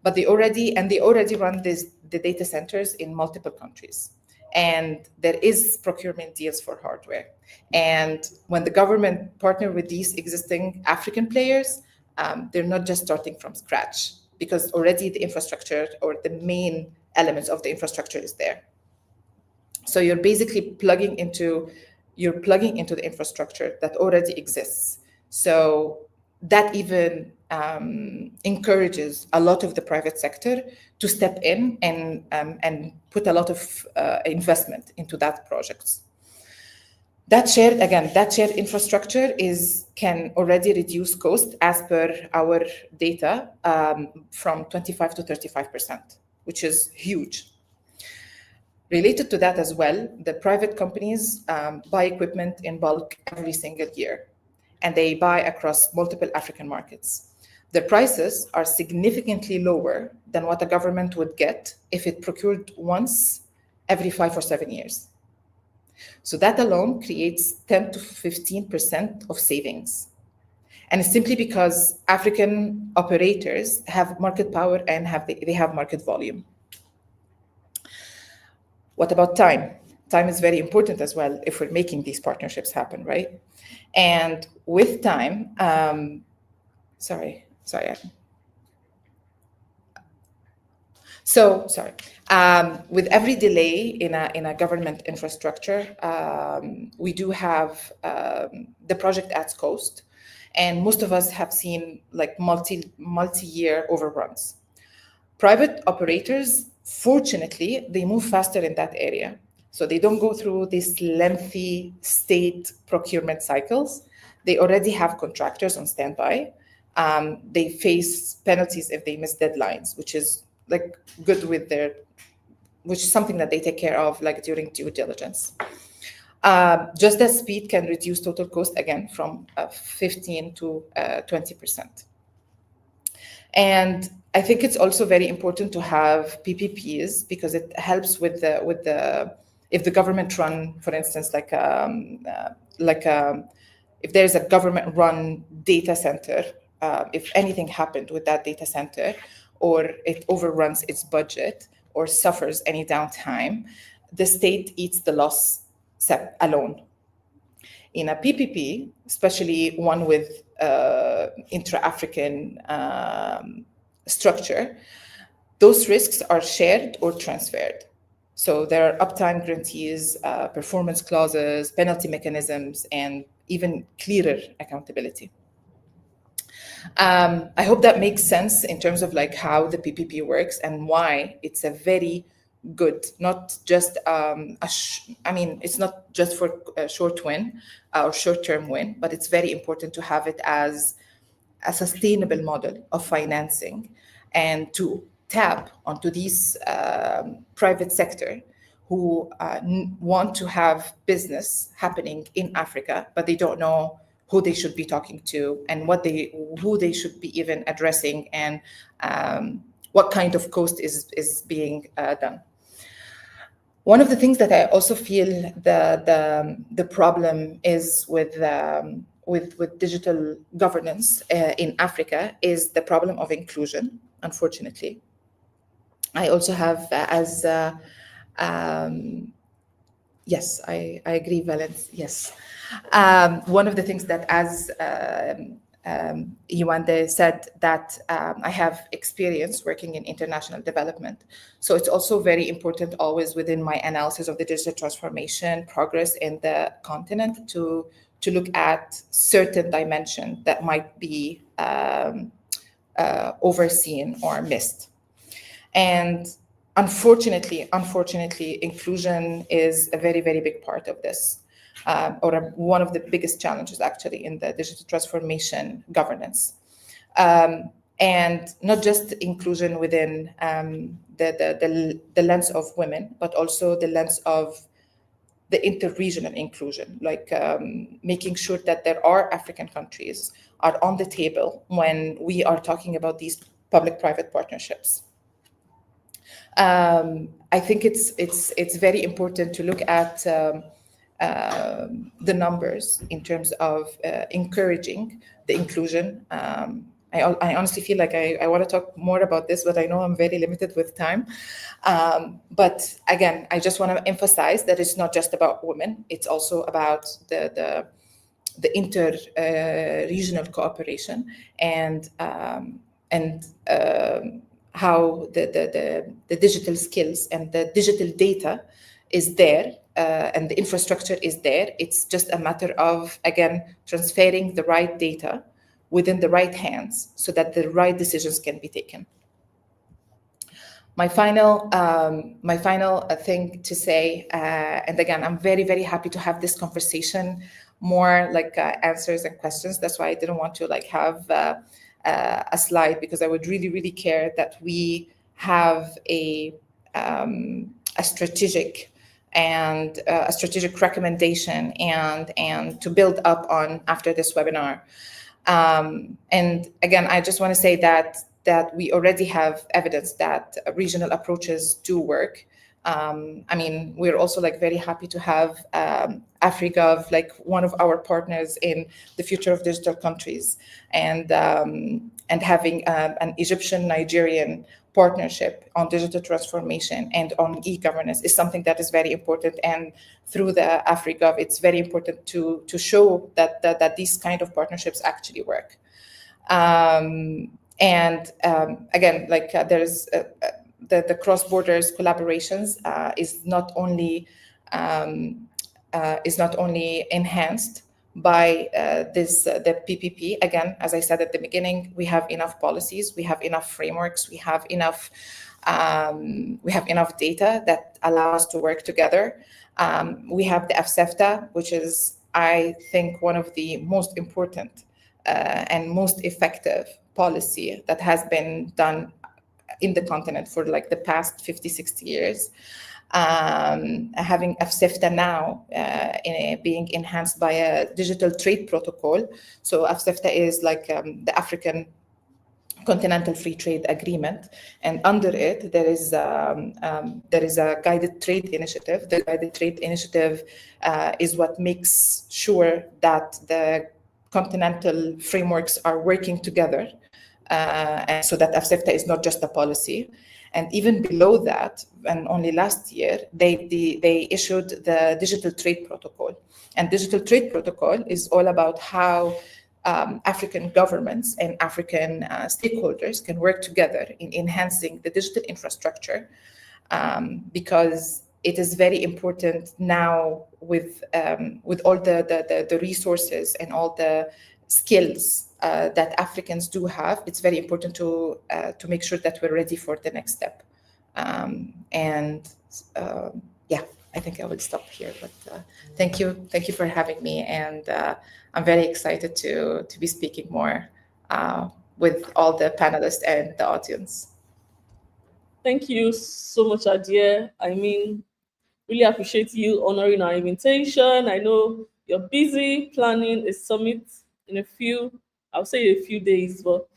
but they already run the data centers in multiple countries. And there is procurement deals for hardware. And when the government partner with these existing African players, they're not just starting from scratch, because already the infrastructure or the main elements of the infrastructure is there. So you're basically plugging into the infrastructure that already exists. So that even encourages a lot of the private sector to step in and put a lot of investment into that projects. That shared infrastructure can already reduce cost as per our data from 25 to 35%, which is huge. Related to that as well, the private companies buy equipment in bulk every single year, and they buy across multiple African markets. The prices are significantly lower than what a government would get if it procured once every 5 or 7 years. So that alone creates 10 to 15% of savings. And it's simply because African operators have market power and they have market volume. What about time? Time is very important as well if we're making these partnerships happen, right? And with time, with every delay in a government infrastructure, we do have the project adds cost, and most of us have seen like multi-year overruns. Private operators, fortunately, they move faster in that area. So they don't go through these lengthy state procurement cycles. They already have contractors on standby. They face penalties if they miss deadlines, which is like good which is something that they take care of like during due diligence. Just that speed can reduce total cost again from 15 to 20%. And I think it's also very important to have PPPs because it helps with the if the government run, for instance, if there's a government run data center, if anything happened with that data center, or it overruns its budget or suffers any downtime, the state eats the loss alone. in a PPP, especially one with intra-African structure, those risks are shared or transferred. So there are uptime guarantees, performance clauses, penalty mechanisms, and even clearer accountability. I hope that makes sense in terms of like how the PPP works and why it's a very good, not just it's not just for a short win or short-term win, but it's very important to have it as a sustainable model of financing and to tap onto these private sector who want to have business happening in Africa, but they don't know who they should be talking to and who they should be even addressing, and what kind of cost is being done. One of the things that I also feel the problem is with digital governance in Africa is the problem of inclusion, unfortunately. I also have yes, I agree, Valence, yes. One of the things that, as Iwande said, that I have experience working in international development. So it's also very important always within my analysis of the digital transformation progress in the continent to look at certain dimension that might be overseen or missed. And unfortunately, inclusion is a very, very big part of this, or one of the biggest challenges actually in the digital transformation governance. And not just inclusion within the lens of women, but also the lens of the inter-regional inclusion, like making sure that there are African countries are on the table when we are talking about these public-private partnerships. I think it's very important to look at the numbers in terms of encouraging the inclusion. I honestly feel like I want to talk more about this, but I know I'm very limited with time. But again, I just want to emphasize that it's not just about women. It's also about the inter-regional cooperation and how the digital skills and the digital data is there and the infrastructure is there. It's just a matter of, again, transferring the right data within the right hands so that the right decisions can be taken. My final thing to say, and again, I'm very, very happy to have this conversation, more like answers and questions. That's why I didn't want to like have a slide, because I would really, really care that we have a strategic and a strategic recommendation and to build up on after this webinar. And again, I just want to say that we already have evidence that regional approaches do work. I mean, we're also like very happy to have AfreGov, like one of our partners in the Future of Digital Countries, and having an Egyptian-Nigerian partnership on digital transformation and on e-governance is something that is very important. And through the AfreGov, it's very important to show that these kind of partnerships actually work. Again, like there's the cross-borders collaborations is not only enhanced by the PPP. Again, as I said at the beginning, we have enough policies, we have enough frameworks, we have enough data that allow us to work together. We have the AfSEFTA, which is, I think, one of the most important and most effective policy that has been done in the continent for like the past 50, 60 years. Having AfSEFTA now being enhanced by a digital trade protocol. So AfSEFTA is like the African Continental Free Trade Agreement, and under it there is a guided trade initiative. The guided trade initiative is what makes sure that the continental frameworks are working together, and so that AfSEFTA is not just a policy. And even below that, and only last year, they issued the Digital Trade Protocol. And Digital Trade Protocol is all about how African governments and African stakeholders can work together in enhancing the digital infrastructure, because it is very important now with all the resources and all the skills that Africans do have. It's very important to make sure that we're ready for the next step. Yeah, I think I will stop here. But thank you for having me, and I'm very excited to be speaking more with all the panelists and the audience. Thank you so much, Adia. I mean, really appreciate you honoring our invitation. I know you're busy planning a summit in I'll say a few days, but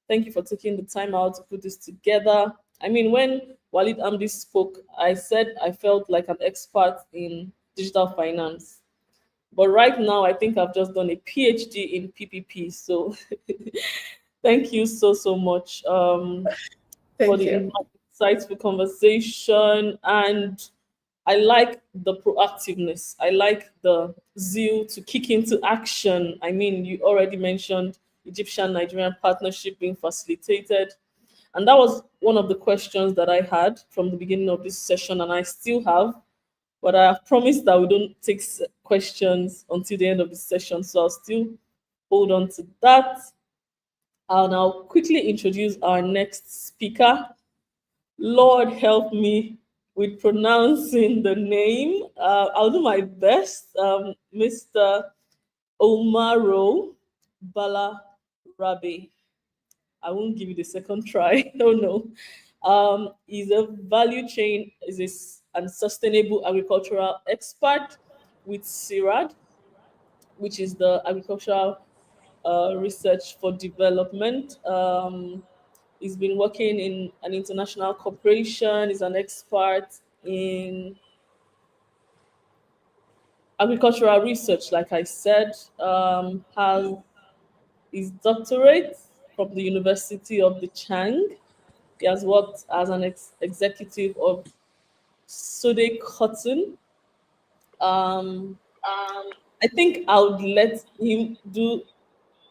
thank you for taking the time out to put this together. I mean, when Walid Amdi spoke, I said I felt like an expert in digital finance. But right now, I think I've just done a PhD in PPP. So thank you so much for Thank the you. insightful conversation. And I like the proactiveness. I like the zeal to kick into action. I mean, you already mentioned Egyptian Nigerian partnership being facilitated. And that was one of the questions that I had from the beginning of this session, and I still have. But I have promised that we don't take questions until the end of the session. So I'll still hold on to that. I'll now quickly introduce our next speaker. Lord help me with pronouncing the name. I'll do my best. Mr. Omaro Balarabe. I won't give you the second try. No, no. He's a value chain, and sustainable agricultural expert with CIRAD, which is the Agricultural Research for Development. He's been working in an international corporation. He's an expert in agricultural research, like I said. Has his doctorate from the University of the Chang. He has worked as an executive of Sode Cotton. Um, I think I would let him do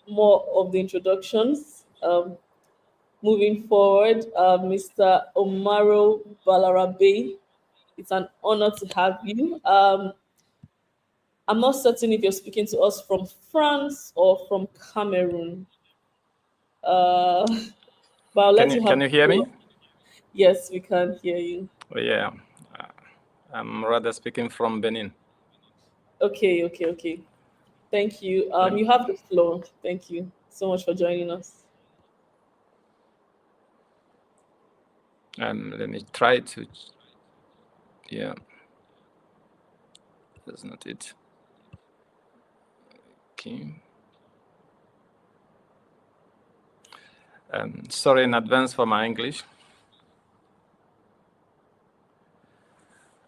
more of the introductions. Moving forward, Mr. Omaro Balarabe, it's an honor to have you. I'm not certain if you're speaking to us from France or from Cameroon, but I'll let you have Can you hear me? Yes, we can hear you. Oh, yeah, I'm rather speaking from Benin. Okay. Thank you. You have the floor. Thank you so much for joining us. Let me try to. Yeah, that's not it. Okay. Sorry in advance for my English.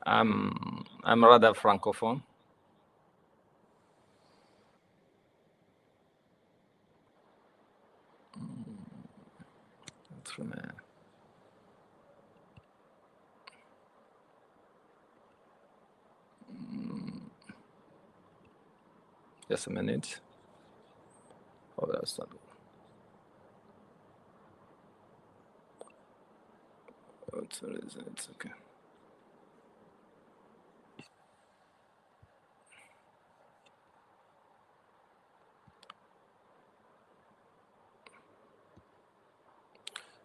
I'm rather francophone. Just a minute. Oh, that's not. It's okay.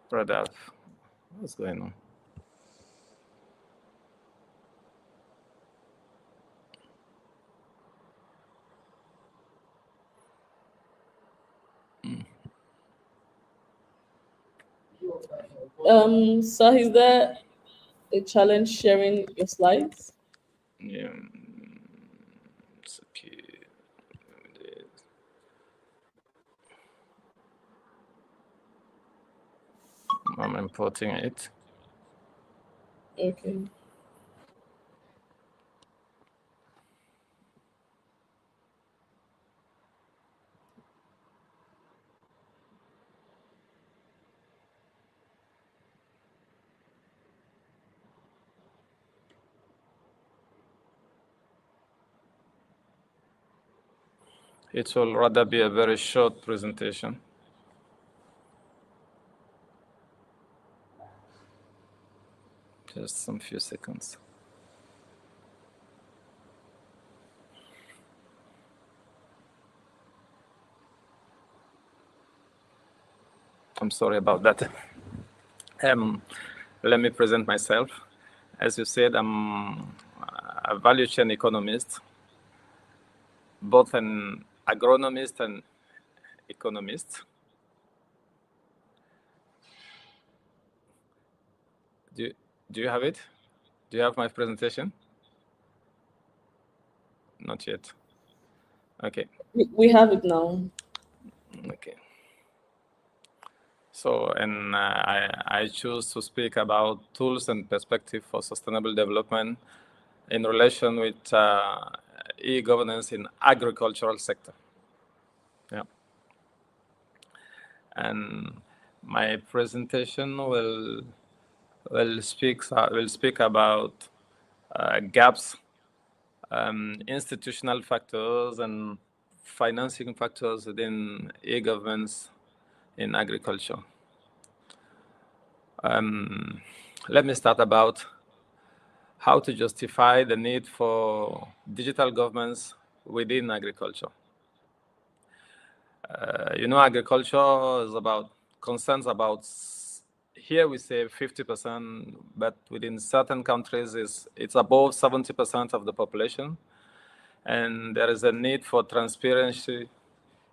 Brother, what's going on? So is there a challenge sharing your slides? Yeah, it's okay. I'm importing it. Okay. It will rather be a very short presentation. Just some few seconds. I'm sorry about that. Let me present myself. As you said, I'm a value chain economist, both an agronomist and economist. Do you have it? Do you have my presentation? Not yet. Okay. We have it now. Okay. So, and I choose to speak about tools and perspective for sustainable development in relation with e-governance in agricultural sector. Yeah. And my presentation will speak about gaps, institutional factors, and financing factors within e-governance in agriculture. Let me start about how to justify the need for digital governments within agriculture. Agriculture is about concerns about, here we say 50%, but within certain countries it's above 70% of the population. And there is a need for transparency,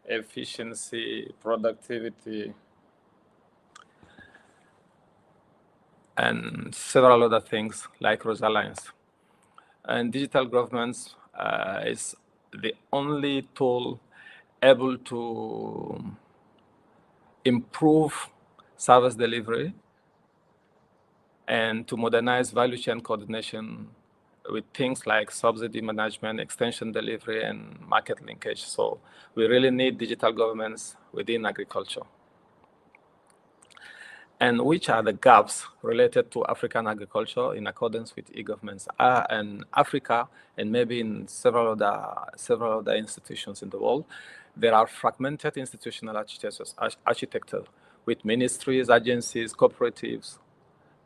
efficiency, productivity, and several other things like resilience. And digital governance is the only tool able to improve service delivery and to modernize value chain coordination with things like subsidy management, extension delivery, and market linkage. So we really need digital governance within agriculture. And which are the gaps related to African agriculture in accordance with e-governance in Africa and maybe in several other institutions in the world? There are fragmented institutional architecture with ministries, agencies, cooperatives,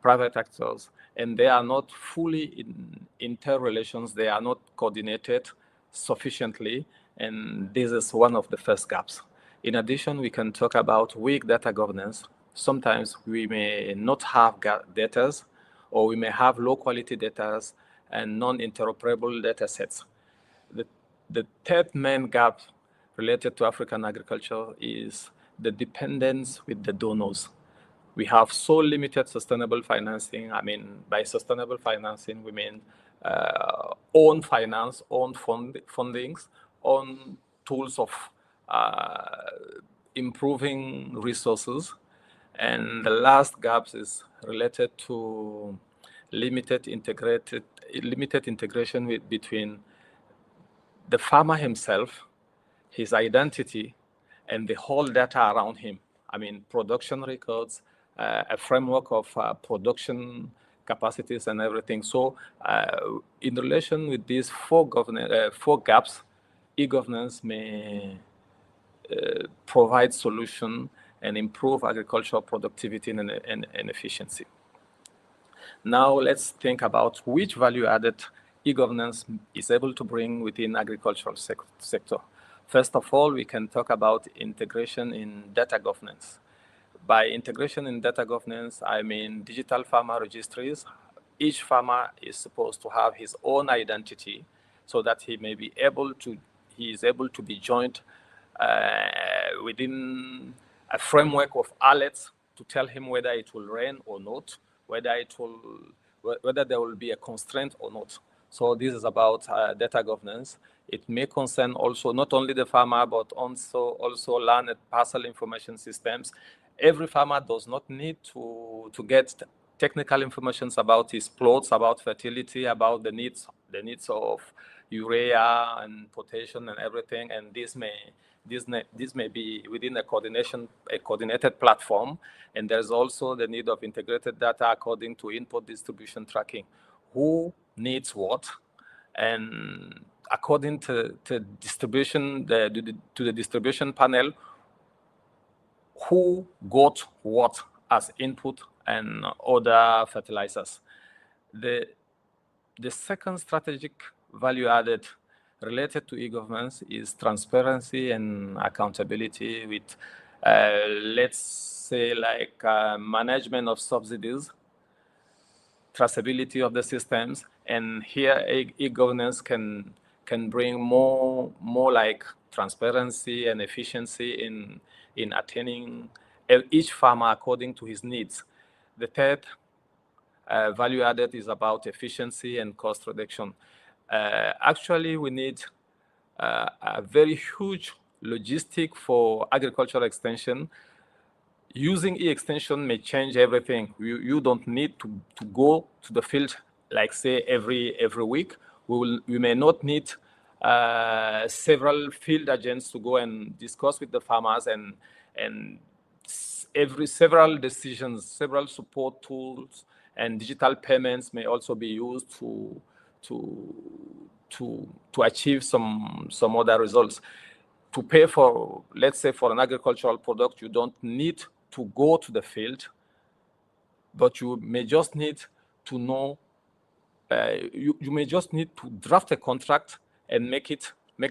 private actors, and they are not fully in interrelations. They are not coordinated sufficiently, and this is one of the first gaps. In addition, we can talk about weak data governance. Sometimes we may not have data, or we may have low quality data and non-interoperable data sets. The third main gap related to African agriculture is the dependence with the donors. We have so limited sustainable financing. I mean, by sustainable financing, we mean own finance, own fundings, own tools of improving resources. And the last gap is related to limited integration between the farmer himself, his identity, and the whole data around him. I mean, production records, a framework of production capacities and everything. So in relation with these four gaps, e-governance may provide solution and improve agricultural productivity and efficiency. Now let's think about which value added e-governance is able to bring within agricultural sector. First of all, we can talk about integration in data governance. By integration in data governance, I mean digital farmer registries. Each farmer is supposed to have his own identity so that he is able to be joined within a framework of alerts to tell him whether it will rain or not, whether there will be a constraint or not. So this is about data governance. It may concern also not only the farmer, but also land and parcel information systems. Every farmer does not need to get technical information about his plots, about fertility, about the needs of urea and potassium and everything. And this may be within a coordinated platform. And there's also the need of integrated data according to input distribution tracking. Who needs what? And according to distribution, to the distribution panel, who got what as input and other fertilizers. The second strategic value added related to e-governance is transparency and accountability with, let's say, like management of subsidies, traceability of the systems, and here e-governance can bring more like transparency and efficiency in attaining each farmer according to his needs. The third value added is about efficiency and cost reduction. Actually, we need a very huge logistic for agricultural extension. Using e-extension may change everything. You don't need to go to the field, like say every week. We may not need several field agents to go and discuss with the farmers, and several decisions, several support tools, and digital payments may also be used to achieve some other results. To pay for, let's say, for an agricultural product, you don't need to go to the field, but you may just need to know, you may just need to draft a contract and make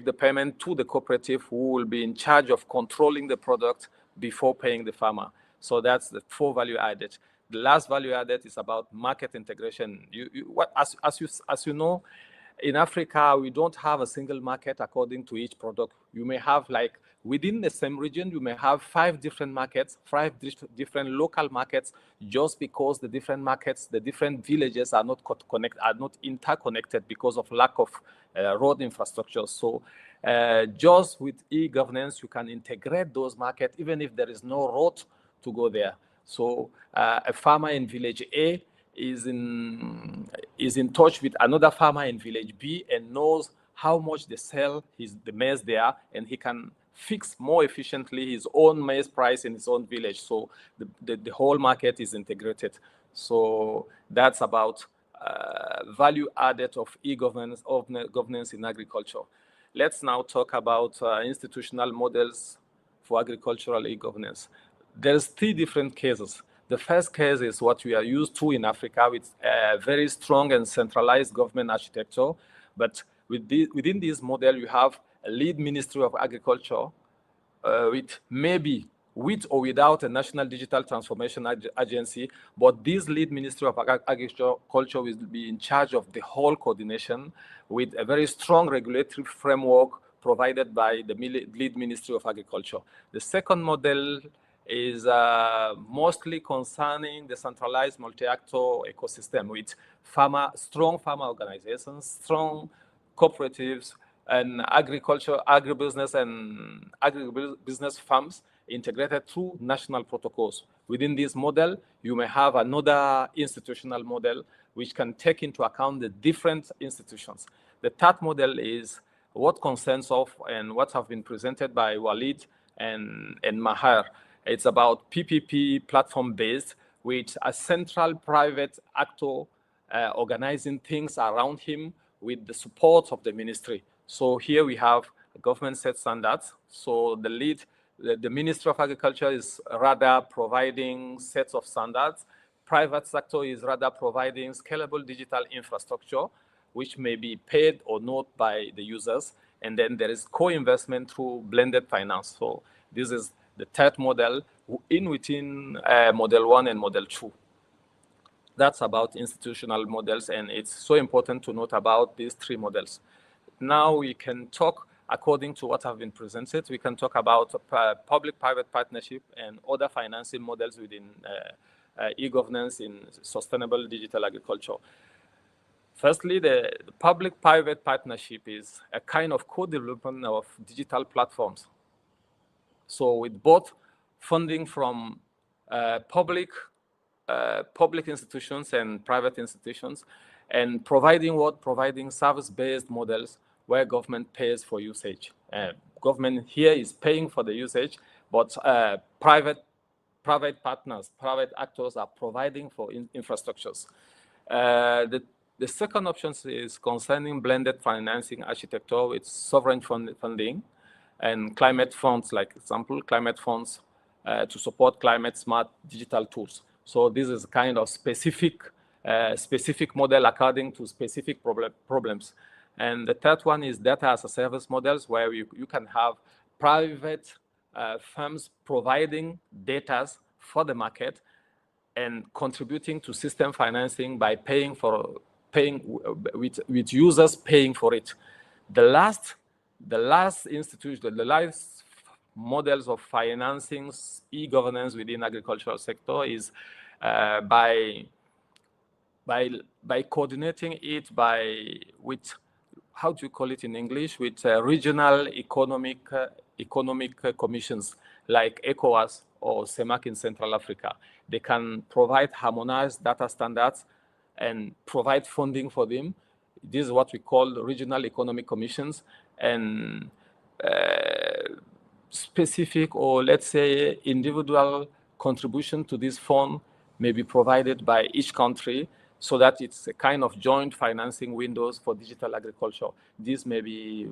the payment to the cooperative who will be in charge of controlling the product before paying the farmer. So that's the 4 value added. The last value added is about market integration. As you know, in Africa, we don't have a single market according to each product. You may have, like, within the same region, you may have 5 different markets, 5 different local markets, just because the different markets, the different villages are not interconnected because of lack of road infrastructure. So just with e-governance, you can integrate those markets, even if there is no road to go there. So a farmer in village A is in touch with another farmer in village B and knows how much they sell the maize there, and he can fix more efficiently his own maize price in his own village. So the whole market is integrated. So that's about value added of e-governance, of governance in agriculture. Let's now talk about institutional models for agricultural e-governance. There's 3 different cases. The first case is what we are used to in Africa, with a very strong and centralized government architecture. But within this model, you have a lead Ministry of Agriculture, with or without a National Digital Transformation Agency. But this lead Ministry of Agriculture will be in charge of the whole coordination, with a very strong regulatory framework provided by the lead Ministry of Agriculture. The second model is mostly concerning the centralized multi-actor ecosystem, with strong farmer organizations, strong cooperatives, and agribusiness farms integrated through national protocols. Within this model, you may have another institutional model which can take into account the different institutions. The third model is what concerns of and what have been presented by Walid and Maher. It's about PPP platform-based, with a central private actor organizing things around him with the support of the ministry. So here we have government set standards. So the Ministry of Agriculture is rather providing sets of standards. Private sector is rather providing scalable digital infrastructure, which may be paid or not by the users. And then there is co-investment through blended finance. So this is the third model within Model 1 and Model 2. That's about institutional models, and it's so important to note about these 3 models. Now we can talk, according to what have been presented, we can talk about public-private partnership and other financing models within e-governance in sustainable digital agriculture. Firstly, the public-private partnership is a kind of co-development of digital platforms. So with both funding from public institutions and private institutions, and providing service-based models where government pays for usage. Government here is paying for the usage, but private partners, private actors are providing for infrastructures. The The second option is concerning blended financing architecture with sovereign funding and climate funds, like example, climate funds to support climate smart digital tools. So this is kind of specific model according to specific problems. And the third one is data as a service models, where you can have private firms providing data for the market and contributing to system financing by paying with users paying for it. The last institution, the last models of financing e-governance within agricultural sector is by coordinating it with, how do you call it in English, with regional economic commissions like ECOWAS or CEMAC in Central Africa. They can provide harmonized data standards and provide funding for them. This is what we call regional economic commissions, and specific, or let's say individual contribution to this fund may be provided by each country, so that it's a kind of joint financing windows for digital agriculture. This may be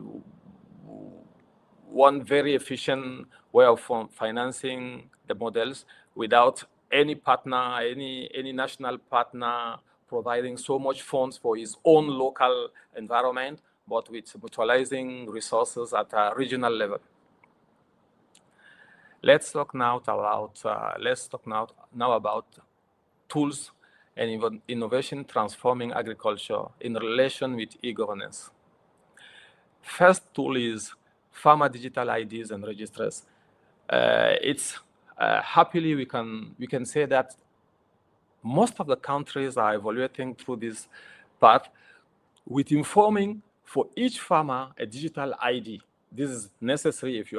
one very efficient way of financing the models without any partner, any national partner providing so much funds for his own local environment, but with mutualizing resources at a regional level. Let's talk now about tools and innovation transforming agriculture in relation with e-governance. First tool is farmer digital IDs and registers. Happily we can say that most of the countries are evaluating through this path with informing for each farmer a digital ID. This is necessary if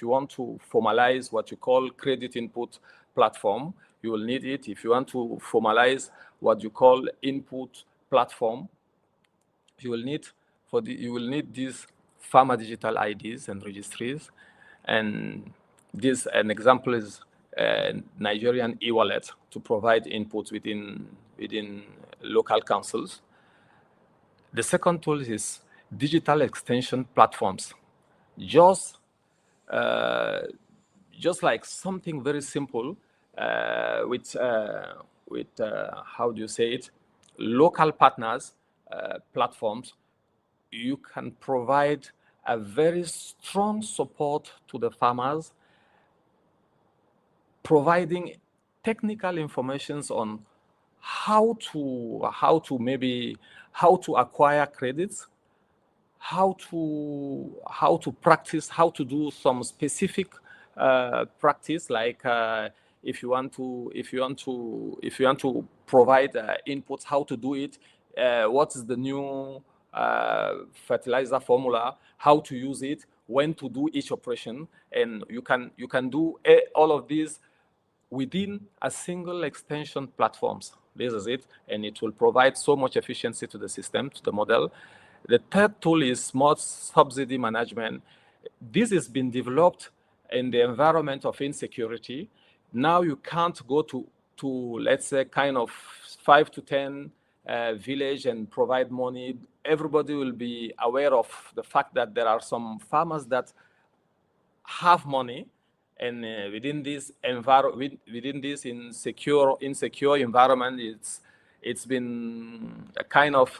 you want to formalize what you call credit input platform. You will need it. If you want to formalize what you call input platform, you will need these farmer digital IDs and registries. And an example is Nigerian e-wallet to provide inputs within local councils. The second tool is digital extension platforms. Just like something very simple with how do you say it, local partners platforms, you can provide a very strong support to the farmers, providing technical informations on how to acquire credits, how to practice, how to do some specific practice, like if you want to provide inputs, how to do it, what is the new fertilizer formula, how to use it, when to do each operation, and you can do all of these within a single extension platforms. This is it, and it will provide so much efficiency to the system, to the model. The third tool is smart subsidy management. This has been developed in the environment of insecurity. Now you can't go to let's say kind of 5 to 10 village and provide money. Everybody will be aware of the fact that there are some farmers that have money, and within this insecure environment, it's been a kind of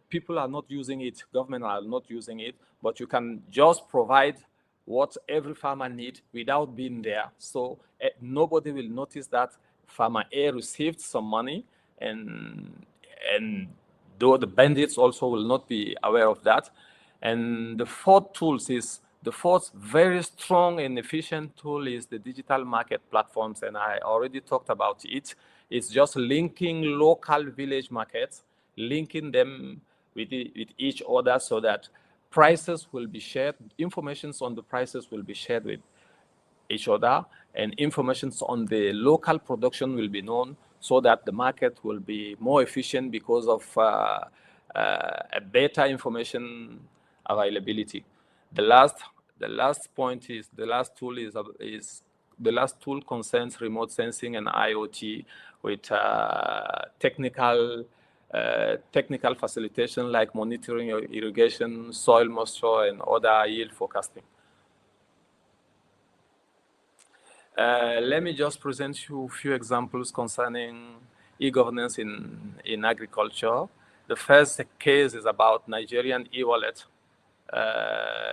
people are not using it, government are not using it, but you can just provide what every farmer needs without being there. So nobody will notice that farmer A received some money, and though the bandits also will not be aware of that. And the fourth very strong and efficient tool is the digital market platforms, and I already talked about it. It's just linking local village markets, linking them with each other, so that prices will be shared, information on the prices will be shared with each other, and information on the local production will be known, so that the market will be more efficient because of a better information availability. The last tool concerns remote sensing and IoT with technical technical facilitation like monitoring irrigation, soil moisture, and other yield forecasting. Let me just present you a few examples concerning e-governance in agriculture. The first case is about Nigerian e-wallet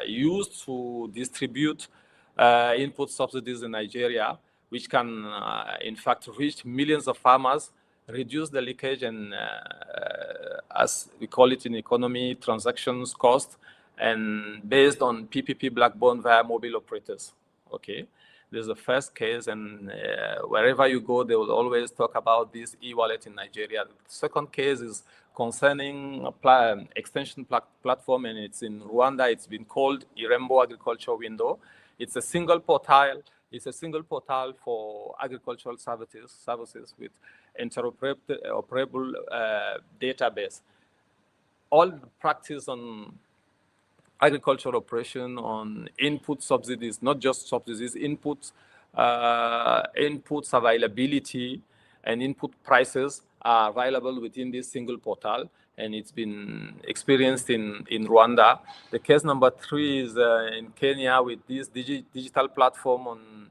used to distribute input subsidies in Nigeria, which can, in fact, reach millions of farmers, reduce the leakage and, as we call it in economy, transactions cost, and based on PPP backbone via mobile operators. Okay. This is the first case, and wherever you go, they will always talk about this e-wallet in Nigeria. The second case is concerning extension platform, and it's in Rwanda. It's been called Irembo Agriculture Window. It's a single portal. It's a single portal for agricultural services with interoperable database. All practice on agricultural operation, on input subsidies, not just subsidies, inputs availability and input prices are available within this single portal, and it's been experienced in Rwanda. The case number 3 is in Kenya with this digital platform on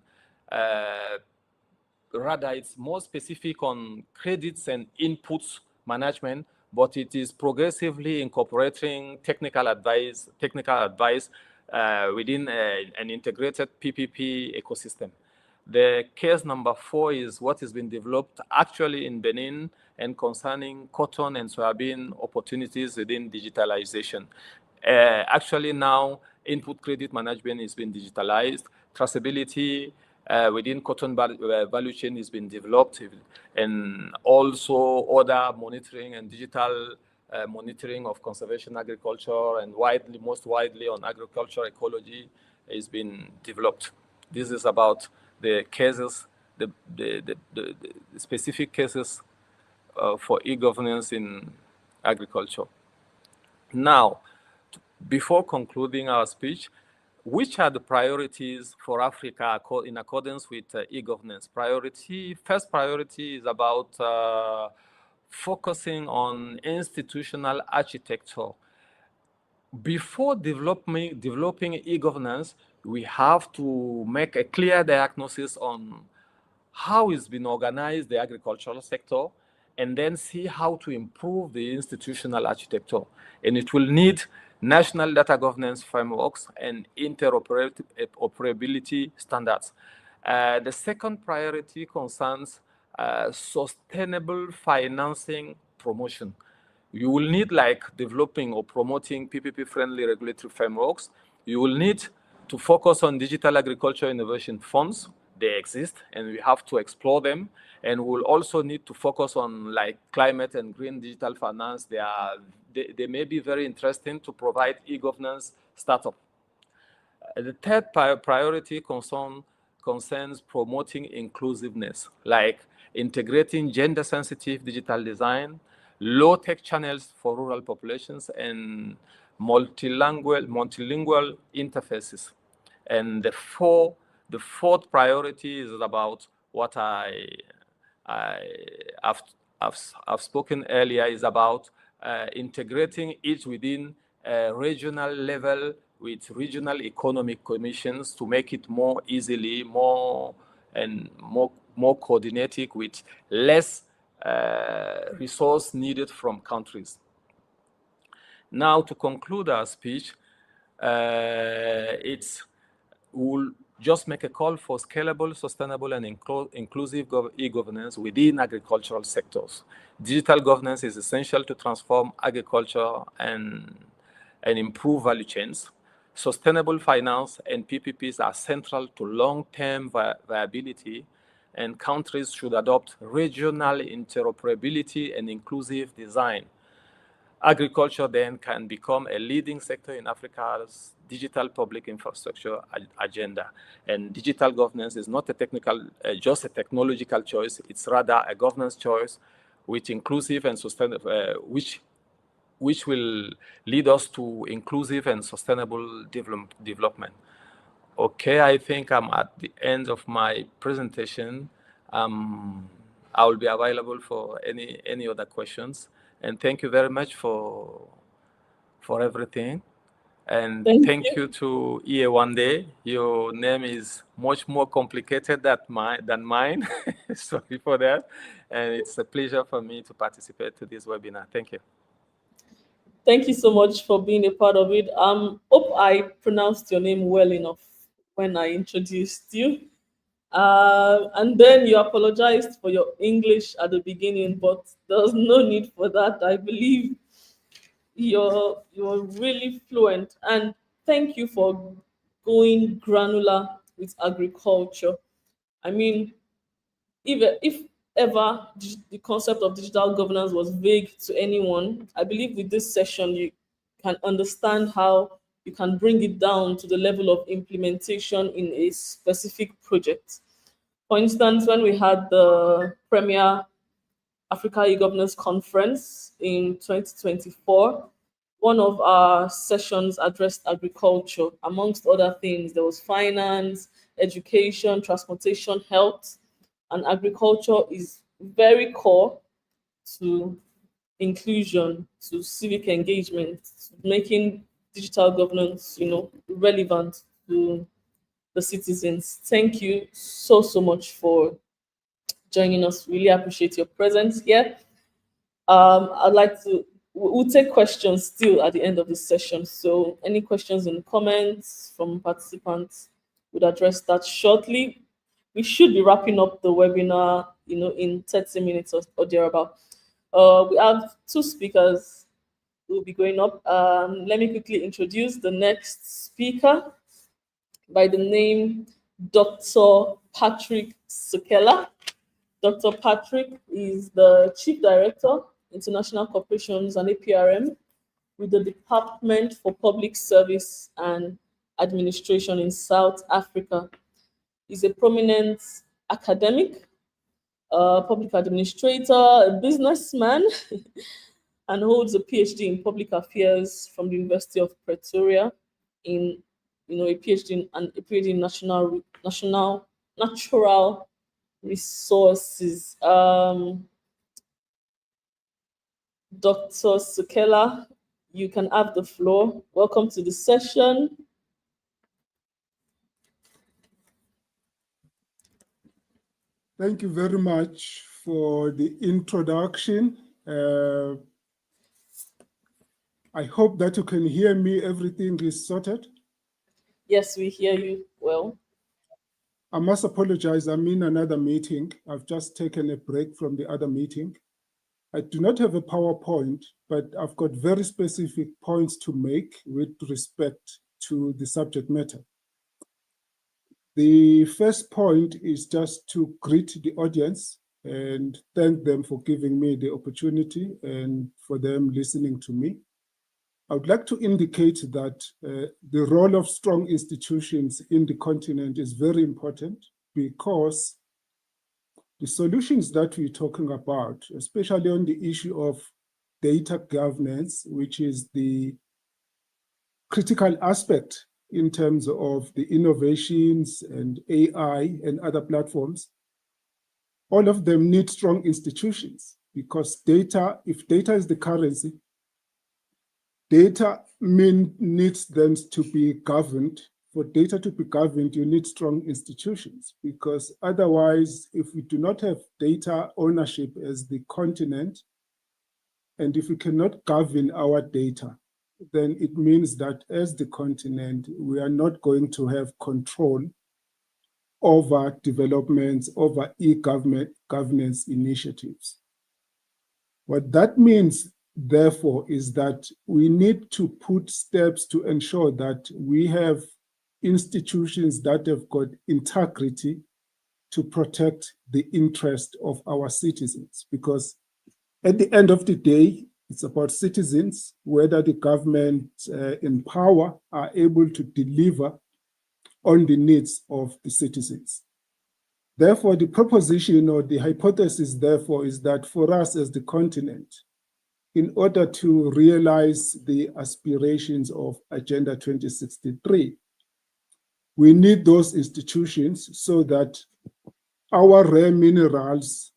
rather it's more specific on credits and inputs management, but it is progressively incorporating technical advice within an integrated PPP ecosystem. The case number 4 is what has been developed actually in Benin and concerning cotton and soybean opportunities within digitalization. Actually now, input credit management is being digitalized, traceability within cotton value chain has been developed, and also other monitoring and digital monitoring of conservation agriculture and most widely on agriculture ecology has been developed. This is about the cases, the specific cases for e-governance in agriculture. Now, before concluding our speech, which are the priorities for Africa in accordance with e-governance? First priority is about focusing on institutional architecture. Before developing e-governance, we have to make a clear diagnosis on how it's been organized, the agricultural sector, and then see how to improve the institutional architecture. And it will need national data governance frameworks and interoperability standards. The second priority concerns sustainable financing promotion. You will need like developing or promoting PPP-friendly regulatory frameworks. You will need to focus on digital agriculture innovation funds. They exist and we have to explore them. And we'll also need to focus on like climate and green digital finance. They may be very interesting to provide e-governance startup. The third priority concerns promoting inclusiveness, like integrating gender-sensitive digital design, low-tech channels for rural populations, and multilingual interfaces. And the fourth priority is about what I've spoken earlier, is about integrating it within a regional level with regional economic commissions to make it more easily, more coordinated with less resource needed from countries. Now, to conclude our speech, we'll just make a call for scalable, sustainable, and inclusive e-governance within agricultural sectors. Digital governance is essential to transform agriculture and improve value chains. Sustainable finance and PPPs are central to long-term viability, and countries should adopt regional interoperability and inclusive design. Agriculture then can become a leading sector in Africa's digital public infrastructure agenda. And digital governance is not just a technological choice, it's rather a governance choice which inclusive and sustainable, which will lead us to inclusive and sustainable development. Okay, I think I'm at the end of my presentation. I will be available for any other questions. And thank you very much for everything. And thank you to EA One Day. Your name is much more complicated than mine. Sorry for that. And it's a pleasure for me to participate to this webinar. Thank you. Thank you so much for being a part of it. Hope I pronounced your name well enough when I introduced you. And then you apologized for your English at the beginning, but there's no need for that. I believe you're really fluent. And thank you for going granular with agriculture. I mean, if ever the concept of digital governance was vague to anyone, I believe with this session you can understand how you can bring it down to the level of implementation in a specific project. For instance, when we had the Premier Africa eGovernance Conference in 2024, one of our sessions addressed agriculture. Amongst other things, there was finance, education, transportation, health, and agriculture is very core to inclusion, to civic engagement, to making digital governance, relevant to the citizens. Thank you so much for joining us. Really appreciate your presence here. I'd like to, we'll take questions still at the end of the session. So any questions and comments from participants, would address that shortly. We should be wrapping up the webinar, in 30 minutes or thereabout. We have two speakers who will be going up. Let me quickly introduce the next speaker by the name Dr. Patrick Sukela. Dr. Patrick is the Chief Director, International Corporations and APRM with the Department for Public Service and Administration in South Africa. He's a prominent academic, public administrator, a businessman, and holds a PhD in public affairs from the University of Pretoria in, a PhD in natural resources. Dr. Sukela, you can have the floor. Welcome to the session. Thank you very much for the introduction. I hope that you can hear me. Everything is sorted. Yes, we hear you well. I must apologize. I'm in another meeting. I've just taken a break from the other meeting. I do not have a PowerPoint, but I've got very specific points to make with respect to the subject matter. The first point is just to greet the audience and thank them for giving me the opportunity and for them listening to me. I would like to indicate that the role of strong institutions in the continent is very important because the solutions that we're talking about, especially on the issue of data governance, which is the critical aspect in terms of the innovations and AI and other platforms, all of them need strong institutions because if data is the currency, data needs them to be governed. For data to be governed, you need strong institutions because otherwise, if we do not have data ownership as the continent, and if we cannot govern our data, then it means that as the continent, we are not going to have control over developments, over governance initiatives. What that means, therefore, is that we need to put steps to ensure that we have institutions that have got integrity to protect the interest of our citizens. Because at the end of the day, it's about citizens, whether the government in power are able to deliver on the needs of the citizens. Therefore, the proposition or the hypothesis, therefore, is that for us as the continent, in order to realize the aspirations of Agenda 2063, we need those institutions so that our rare minerals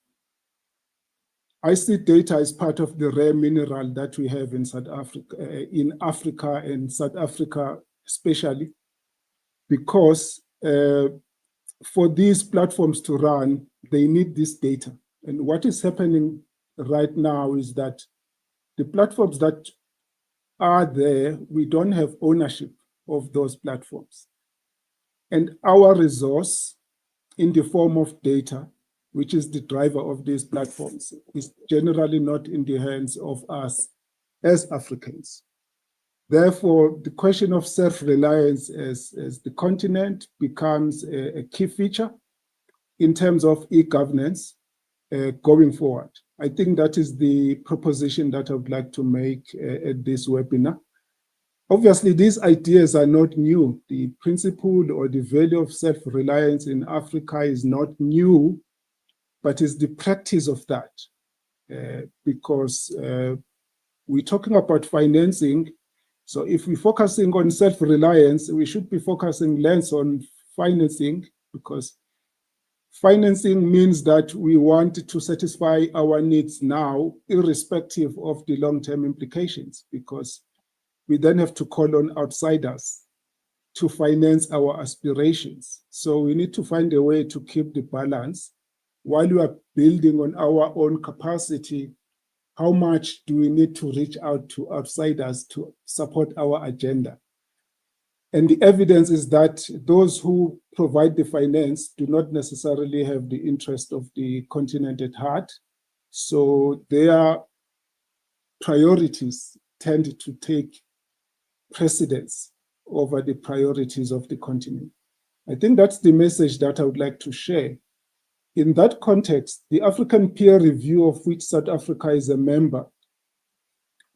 I see data as part of the rare mineral that we have in Africa and South Africa especially, because for these platforms to run, they need this data. And what is happening right now is that the platforms that are there, we don't have ownership of those platforms. And our resource in the form of data, which is the driver of these platforms, is generally not in the hands of us as Africans. Therefore, the question of self-reliance as the continent becomes a key feature in terms of e-governance going forward. I think that is the proposition that I would like to make at this webinar. Obviously, these ideas are not new. The principle or the value of self-reliance in Africa is not new, but it's the practice of that. Because we're talking about financing. So if we're focusing on self-reliance, we should be focusing less on financing, because financing means that we want to satisfy our needs now, irrespective of the long-term implications, because we then have to call on outsiders to finance our aspirations. So we need to find a way to keep the balance while we are building on our own capacity. How much do we need to reach out to outsiders to support our agenda? And the evidence is that those who provide the finance do not necessarily have the interest of the continent at heart. So their priorities tend to take precedence over the priorities of the continent. I think that's the message that I would like to share. In that context, the African Peer Review, of which South Africa is a member,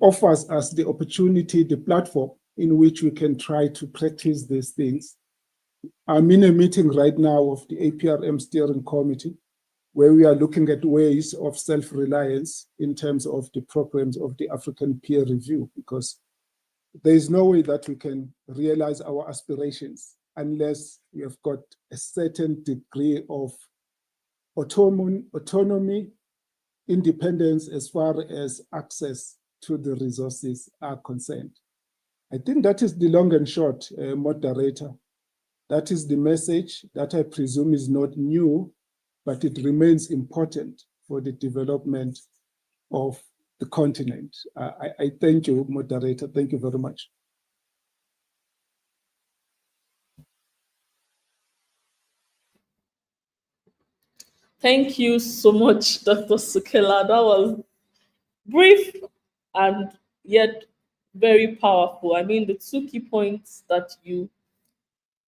offers us the opportunity, the platform in which we can try to practice these things. I'm in a meeting right now of the APRM Steering Committee, where we are looking at ways of self-reliance in terms of the programs of the African Peer Review, because there is no way that we can realize our aspirations unless we have got a certain degree of autonomy, independence as far as access to the resources are concerned. I think that is the long and short, moderator. That is the message that I presume is not new, but it remains important for the development of the continent. I thank you, moderator. Thank you very much. Thank you so much, Dr. Sukela. That was brief and yet very powerful. I mean, the two key points that you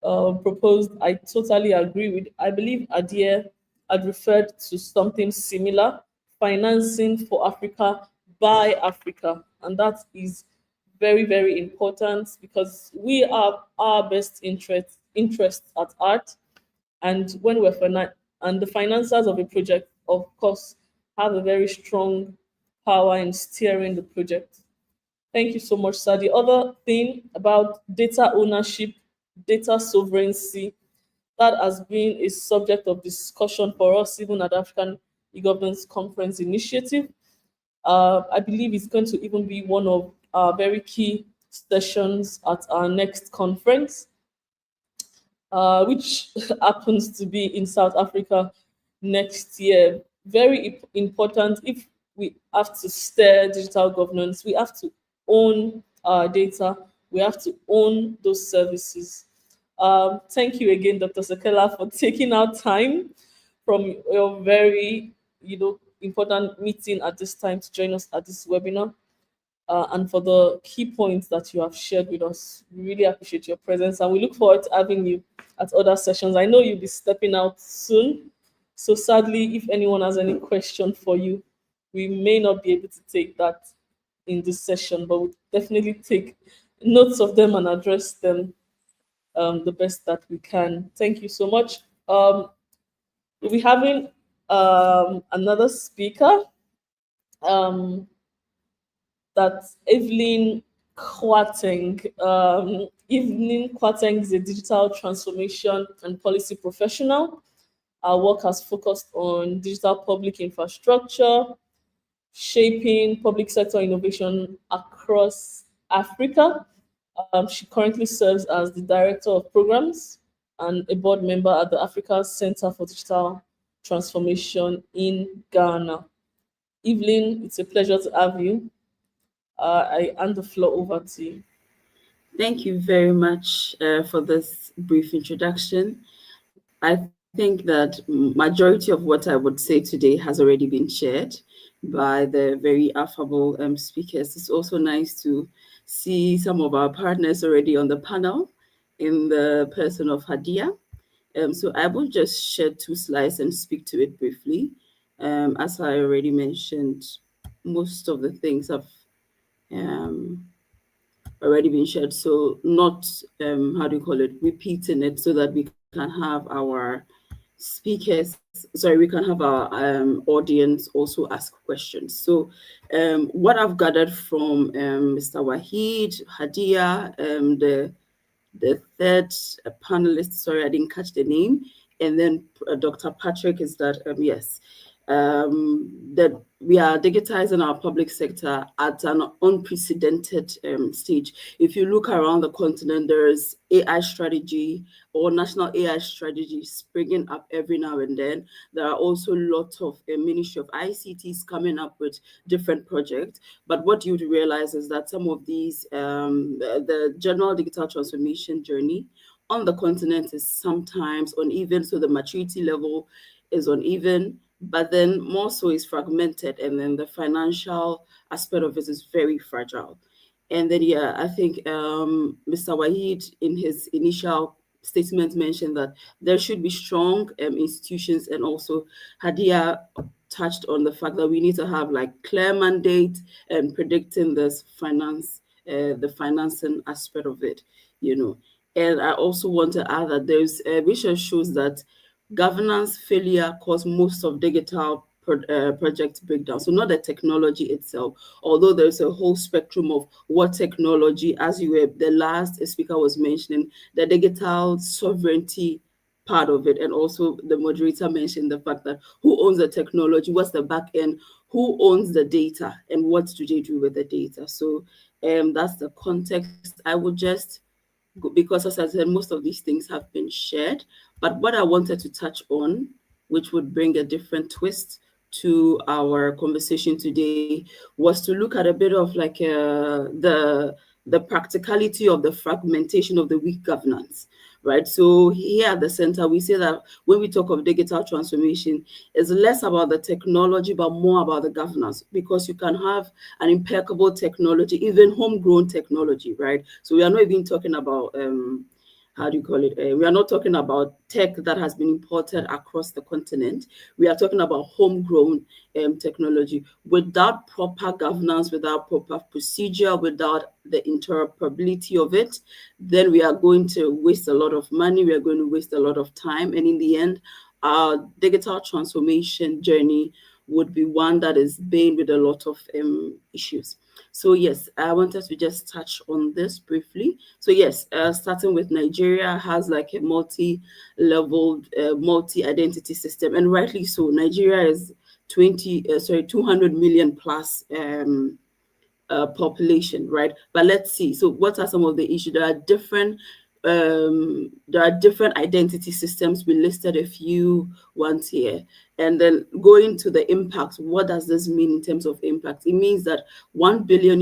proposed, I totally agree with. I believe Adia had referred to something similar, financing for Africa by Africa. And that is very, very important, because we have our best interests at heart. And when and the financiers of a project, of course, have a very strong power in steering the project. Thank you so much, sir. The other thing about data ownership, data sovereignty, that has been a subject of discussion for us, even at the African e-governance conference initiative. I believe it's going to even be one of our very key sessions at our next conference, which happens to be in South Africa next year. Very important. If we have to steer digital governance, we have to own our data, we have to own those services. Thank you again, Dr. Sekela, for taking out time from your very, important meeting at this time to join us at this webinar, and for the key points that you have shared with us. We really appreciate your presence, and we look forward to having you at other sessions. I know you'll be stepping out soon, so sadly, if anyone has any question for you, we may not be able to take that in this session, but we'll definitely take notes of them and address them the best that we can. Thank you so much. We'll be having another speaker. That's Evelyn Kwateng. Evelyn Kwateng is a digital transformation and policy professional. Our work has focused on digital public infrastructure, shaping public sector innovation across Africa. She currently serves as the Director of Programs and a board member at the Africa Center for Digital Transformation in Ghana. Evelyn, it's a pleasure to have you. I hand the floor over to you. Thank you very much for this brief introduction. I think that majority of what I would say today has already been shared by the very affable speakers. It's also nice to see some of our partners already on the panel in the person of Hadia. So I will just share 2 slides and speak to it briefly. As I already mentioned, most of the things have already been shared, so not repeating it, so that we can have our speakers, we can have our audience also ask questions. So what I've gathered from Mr. Wahid, Hadia, the third panelist, sorry, I didn't catch the name, and then Dr. Patrick, is that, yes, that we are digitizing our public sector at an unprecedented stage. If you look around the continent, there's AI strategy or national AI strategy springing up every now and then. There are also lots of Ministry of ICTs coming up with different projects. But what you'd realize is that some of these, the general digital transformation journey on the continent is sometimes uneven, so the maturity level is uneven, but then more so is fragmented, and then the financial aspect of it is very fragile. And then, yeah, I think Mr. Wahid, in his initial statement, mentioned that there should be strong institutions, and also Hadia touched on the fact that we need to have like clear mandate and predicting this the financing aspect of it, you know. And I also want to add that there's research shows that governance failure caused most of digital project breakdown. So not the technology itself, although there's a whole spectrum of what technology, as you were, the last speaker was mentioning, the digital sovereignty part of it. And also the moderator mentioned the fact that who owns the technology, what's the back end, who owns the data, and what do they do with the data. So that's the context. I would just, because as I said, most of these things have been shared, but what I wanted to touch on, which would bring a different twist to our conversation today, was to look at a bit of like the practicality of the fragmentation of the weak governance, right? So here at the center, we say that when we talk of digital transformation, it's less about the technology, but more about the governance, because you can have an impeccable technology, even homegrown technology, right? So we are not even talking about we are not talking about tech that has been imported across the continent. We are talking about homegrown technology. Without proper governance, without proper procedure, without the interoperability of it, then we are going to waste a lot of money. We are going to waste a lot of time. And in the end, our digital transformation journey would be one that is bound with a lot of issues. So yes, I wanted to just touch on this briefly. So yes, starting with Nigeria has like a multi-level, multi-identity system, and rightly so. Nigeria is 200 million plus population, right? But let's see. So what are some of the issues? There are different identity systems. We listed a few ones here. And then going to the impact, what does this mean in terms of impact? It means that $1 billion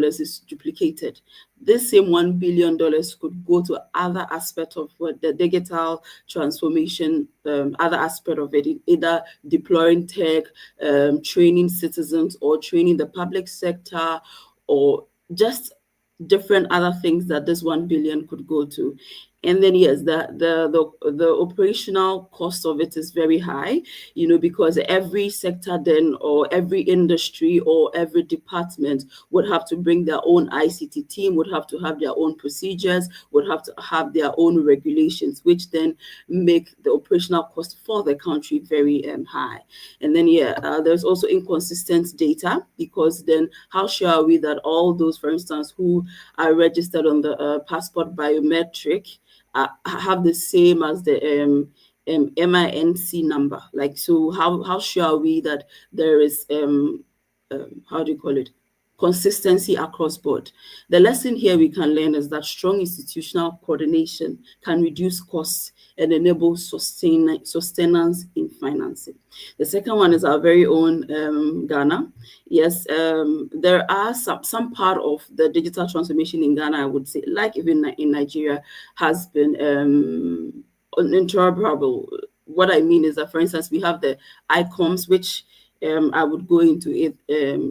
is duplicated. This same $1 billion could go to other aspects of what the digital transformation, other aspect of it, either deploying tech, training citizens, or training the public sector, or just different other things that this 1 billion could go to. And then yes, the operational cost of it is very high, you know, because every sector then, or every industry or every department would have to bring their own ICT team, would have to have their own procedures, would have to have their own regulations, which then make the operational cost for the country very high. And then there's also inconsistent data, because then how sure are we that all those, for instance, who are registered on the passport biometric have the same as the MINC number? Like, so how sure are we that there is how do you call it, consistency across board. The lesson here we can learn is that strong institutional coordination can reduce costs and enable sustenance in financing. The second one is our very own Ghana. Yes, there are some part of the digital transformation in Ghana, I would say, like even in Nigeria, has been interoperable. What I mean is that, for instance, we have the ICOMs, which I would go into it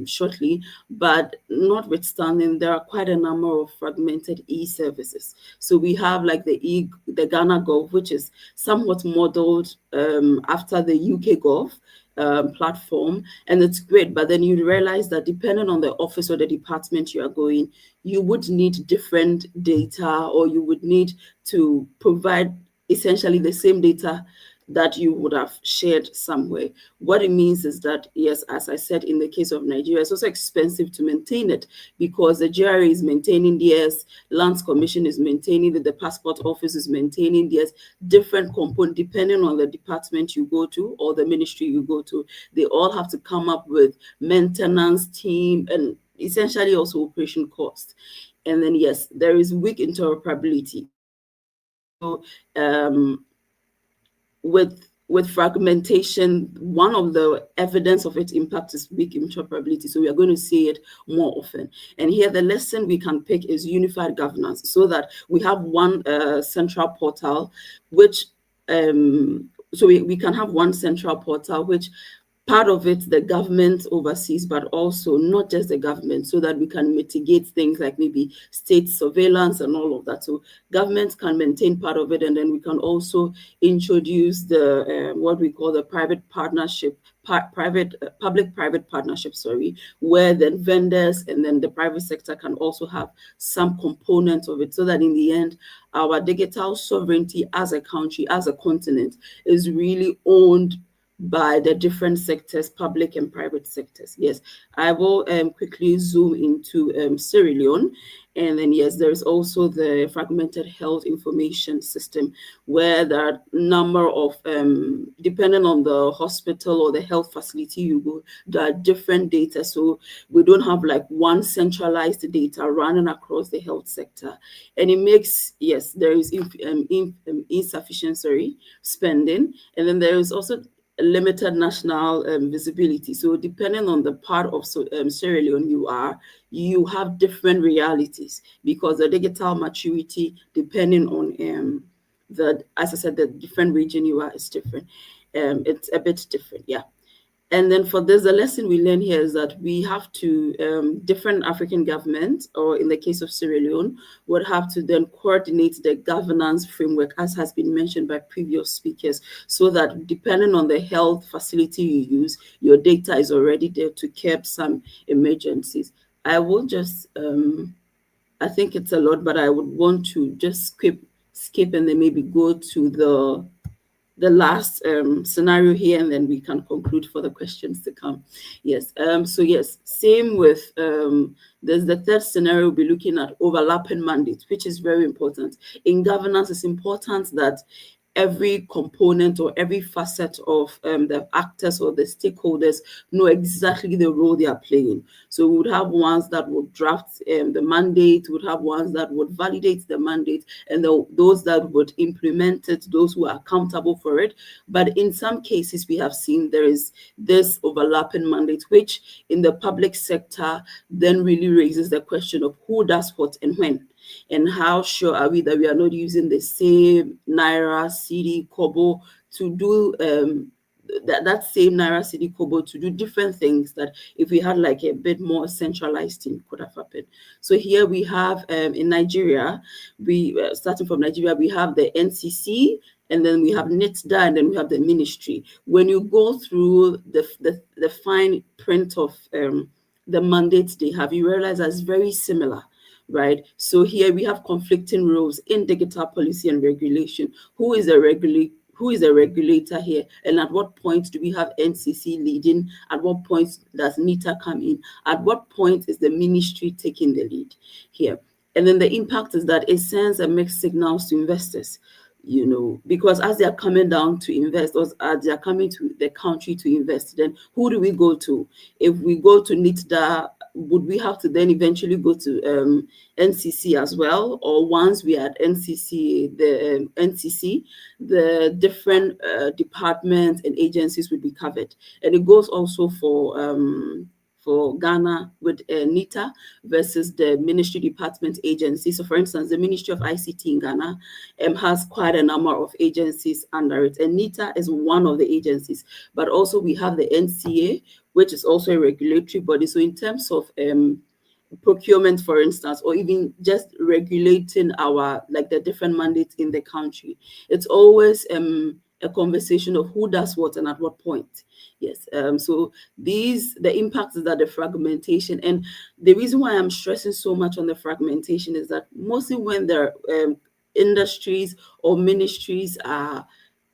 shortly, but notwithstanding, there are quite a number of fragmented e-services. So we have like the Ghana Gov, which is somewhat modeled after the UK Gov platform, and it's great. But then you realize that depending on the office or the department you are going, you would need different data, or you would need to provide essentially the same data that you would have shared somewhere. What it means is that, yes, as I said, in the case of Nigeria, it's also expensive to maintain it because the GRA is maintaining theirs, Lands Commission is maintaining it, the Passport Office is maintaining theirs, different components, depending on the department you go to or the ministry you go to. They all have to come up with maintenance team and essentially also operation cost. And then, yes, there is weak interoperability. So, with fragmentation, one of the evidence of its impact is weak interoperability. So we are going to see it more often. And here the lesson we can pick is unified governance, so that we have one central portal, which so we can have one central portal, which part of it the government oversees, but also not just the government, so that we can mitigate things like maybe state surveillance and all of that. So government can maintain part of it, and then we can also introduce the what we call the private partnership, public-private partnership, where then vendors and then the private sector can also have some component of it, so that in the end, our digital sovereignty as a country, as a continent, is really owned by the different sectors, public and private sectors. Yes, I will quickly zoom into Sierra Leone. And then, yes, there's also the fragmented health information system, where there are a number of, depending on the hospital or the health facility you go, there are different data. So we don't have like one centralized data running across the health sector. And it makes, yes, there is insufficient, spending. And then there is also limited national visibility. So depending on the part of Sierra Leone you have different realities, because the digital maturity, depending on as I said, the different region you are is different. It's a bit different, yeah. And then for this, the lesson we learn here is that we have to, different African governments, or in the case of Sierra Leone, would have to then coordinate the governance framework, as has been mentioned by previous speakers, so that depending on the health facility you use, your data is already there to curb some emergencies. I will just, I think it's a lot, but I would want to just skip and then maybe go to the last scenario here, and then we can conclude for the questions to come. Yes, so yes, same with, there's the third scenario, we'll be looking at overlapping mandates, which is very important. In governance, it's important that every component or every facet of the actors or the stakeholders know exactly the role they are playing. So we would have ones that would draft the mandate, would have ones that would validate the mandate, and those that would implement it, those who are accountable for it. But in some cases, we have seen there is this overlapping mandate, which in the public sector then really raises the question of who does what and when. And how sure are we that we are not using the same Naira, Cedi, Kobo to do that same Naira, Cedi, Kobo to do different things that if we had like a bit more centralized team could have happened. So here we have in Nigeria, starting from Nigeria, we have the NCC, and then we have NITDA, and then we have the ministry. When you go through the fine print of the mandates they have, you realize that's very similar. Right. So here we have conflicting roles in digital policy and regulation. Who is a regulator here? And at what point do we have NCC leading? At what point does NITA come in? At what point is the ministry taking the lead here? And then the impact is that it sends a mixed signals to investors. because as they are coming down to invest, or as they are coming to the country to invest, then who do we go to? If we go to NITDA, would we have to then eventually go to NCC as well? Or once we are at NCC, the different departments and agencies would be covered. And it goes also for Ghana with NITA versus the ministry department agency. So for instance, the Ministry of ICT in Ghana has quite a number of agencies under it. And NITA is one of the agencies, but also we have the NCA, which is also a regulatory body. So in terms of procurement, for instance, or even just regulating the different mandates in the country, it's always a conversation of who does what and at what point. Yes. So the impact is that the fragmentation, and the reason why I'm stressing so much on the fragmentation is that mostly when there are industries or ministries are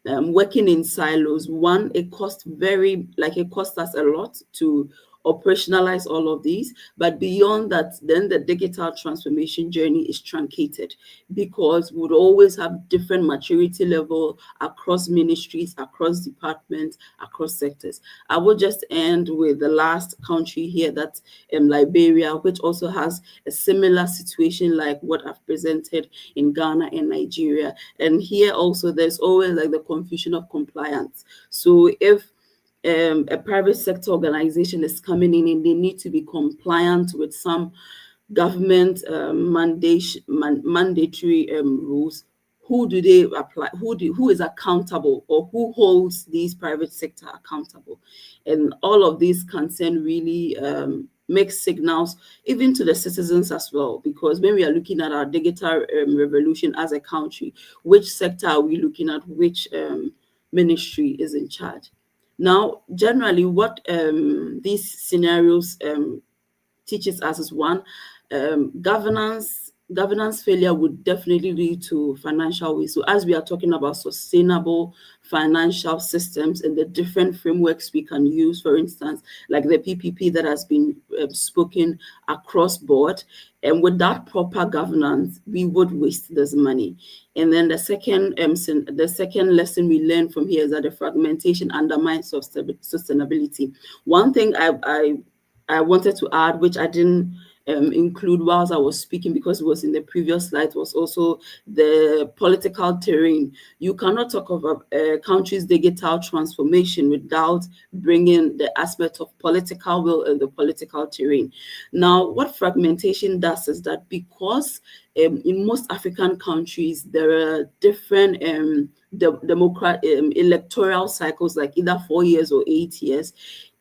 working in silos, one, it costs us a lot to operationalize all of these, but beyond that, then the digital transformation journey is truncated, because we would always have different maturity level across ministries, across departments, across sectors. I will just end with the last country here, that's Liberia, which also has a similar situation like what I've presented in Ghana and Nigeria. And here also there's always like the confusion of compliance. So if a private sector organization is coming in and they need to be compliant with some government mandatory rules, who do they apply? Who is accountable, or who holds these private sector accountable? And all of these concern really make signals even to the citizens as well, because when we are looking at our digital revolution as a country, which sector are we looking at? Which ministry is in charge? Now, generally, what these scenarios teaches us is one, governance failure would definitely lead to financial waste. So as we are talking about sustainable financial systems and the different frameworks we can use, for instance, like the PPP that has been spoken across board, and without proper governance, we would waste this money. And then the second lesson we learned from here is that the fragmentation undermines sustainability. One thing I wanted to add, which I didn't include whilst I was speaking because it was in the previous slide, was also the political terrain. You cannot talk of a country's digital transformation without bringing the aspect of political will and the political terrain. Now, what fragmentation does is that because in most African countries, there are different electoral cycles, like either 4 years or 8 years.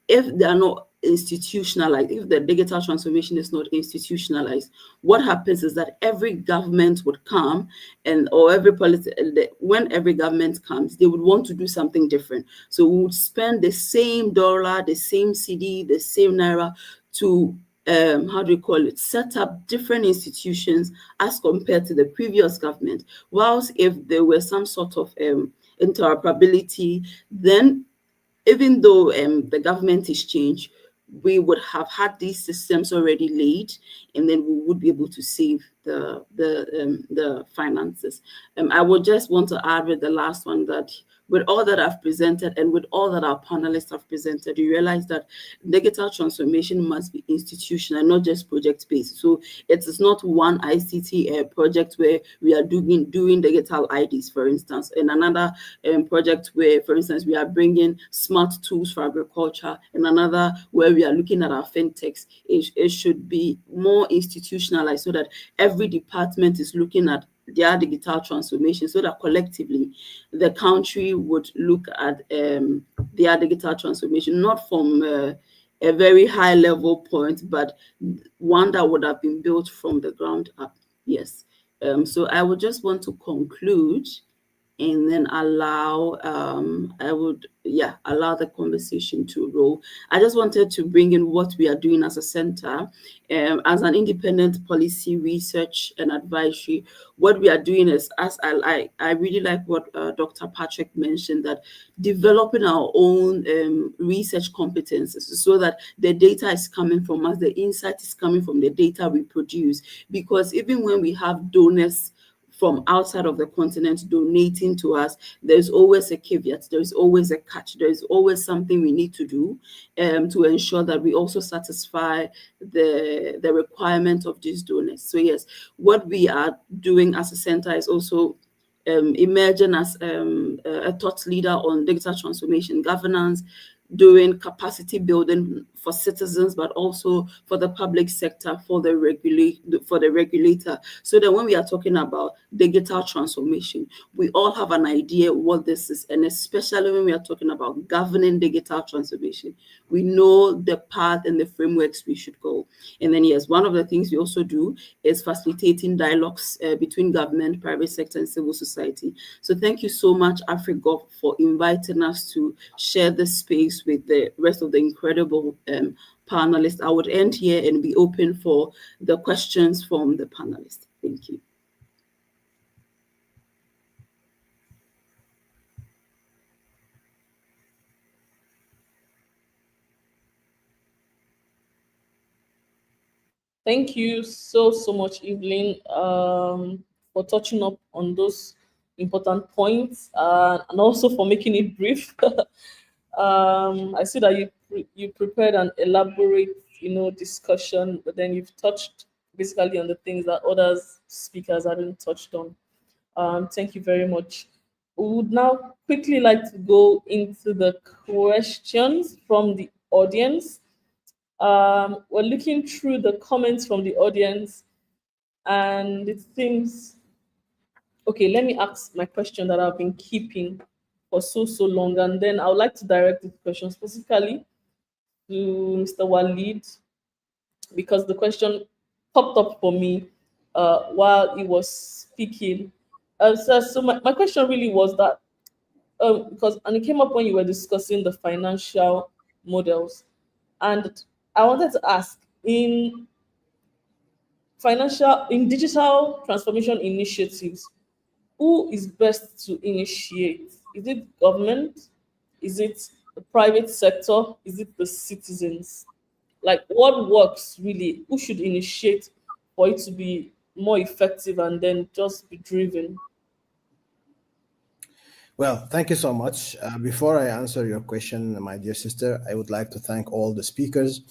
If they are not institutionalized, if the digital transformation is not institutionalized, what happens is that every government would come when every government comes, they would want to do something different. So we would spend the same dollar, the same CD, the same naira to set up different institutions as compared to the previous government. Whilst if there were some sort of interoperability, then even though the government is changed, we would have had these systems already laid, and then we would be able to save the finances. I would just want to add with the last one that with all that I've presented and with all that our panelists have presented, you realize that digital transformation must be institutional, not just project-based. So it is not one ICT project where we are doing digital IDs, for instance, and another project where, for instance, we are bringing smart tools for agriculture, and another where we are looking at our fintechs. It should be more institutionalized so that every department is looking at their digital transformation, so that collectively the country would look at their digital transformation, not from a very high level point, but one that would have been built from the ground up. Yes. So I would just want to conclude and then allow the conversation to roll. I just wanted to bring in what we are doing as a center, as an independent policy research and advisory. What we are doing is, as I really like what Dr. Patrick mentioned, that developing our own research competences so that the data is coming from us, the insight is coming from the data we produce. Because even when we have donors from outside of the continent donating to us, there's always a caveat, there's always a catch, there's always something we need to do to ensure that we also satisfy the requirement of these donors. So yes, what we are doing as a center is also emerging as a thought leader on digital transformation governance, doing capacity building for citizens, but also for the public sector, for the regulator. So that when we are talking about digital transformation, we all have an idea what this is, and especially when we are talking about governing digital transformation, we know the path and the frameworks we should go. And then yes, one of the things we also do is facilitating dialogues between government, private sector, and civil society. So thank you so much, AfreGov, for inviting us to share this space with the rest of the incredible panelists. I would end here and be open for the questions from the panelists. Thank you. Thank you so much, Evelyn, for touching up on those important points and also for making it brief. I see that you prepared an elaborate, discussion, but then you've touched basically on the things that others speakers haven't touched on. Thank you very much. We would now quickly like to go into the questions from the audience. We're looking through the comments from the audience, and it seems okay. Let me ask my question that I've been keeping for so long, and then I would like to direct this question specifically to Mr. Walid, because the question popped up for me while he was speaking. So my question really was that and it came up when you were discussing the financial models, and I wanted to ask, in digital transformation initiatives, who is best to initiate? Is it government? Is it the private sector? Is it the citizens? Like, what works really? Who should initiate for it to be more effective and then just be driven? Well, thank you so much. Before I answer your question, my dear sister, I would like to thank all the speakers.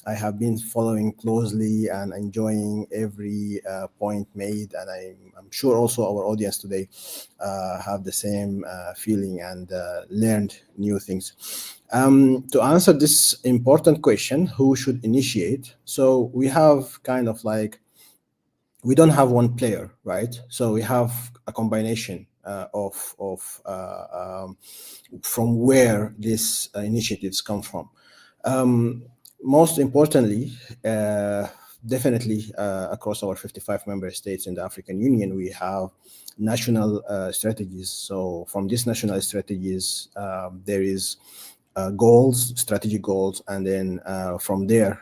I have been following closely and enjoying every point made, and I'm sure also our audience today have the same feeling and learned new things. To answer this important question, who should initiate? So we have kind of like, we don't have one player, right? So we have a combination from where these initiatives come from. Most importantly, definitely across our 55 member states in the African Union, we have national strategies. So from these national strategies, there is strategic goals, and then from there,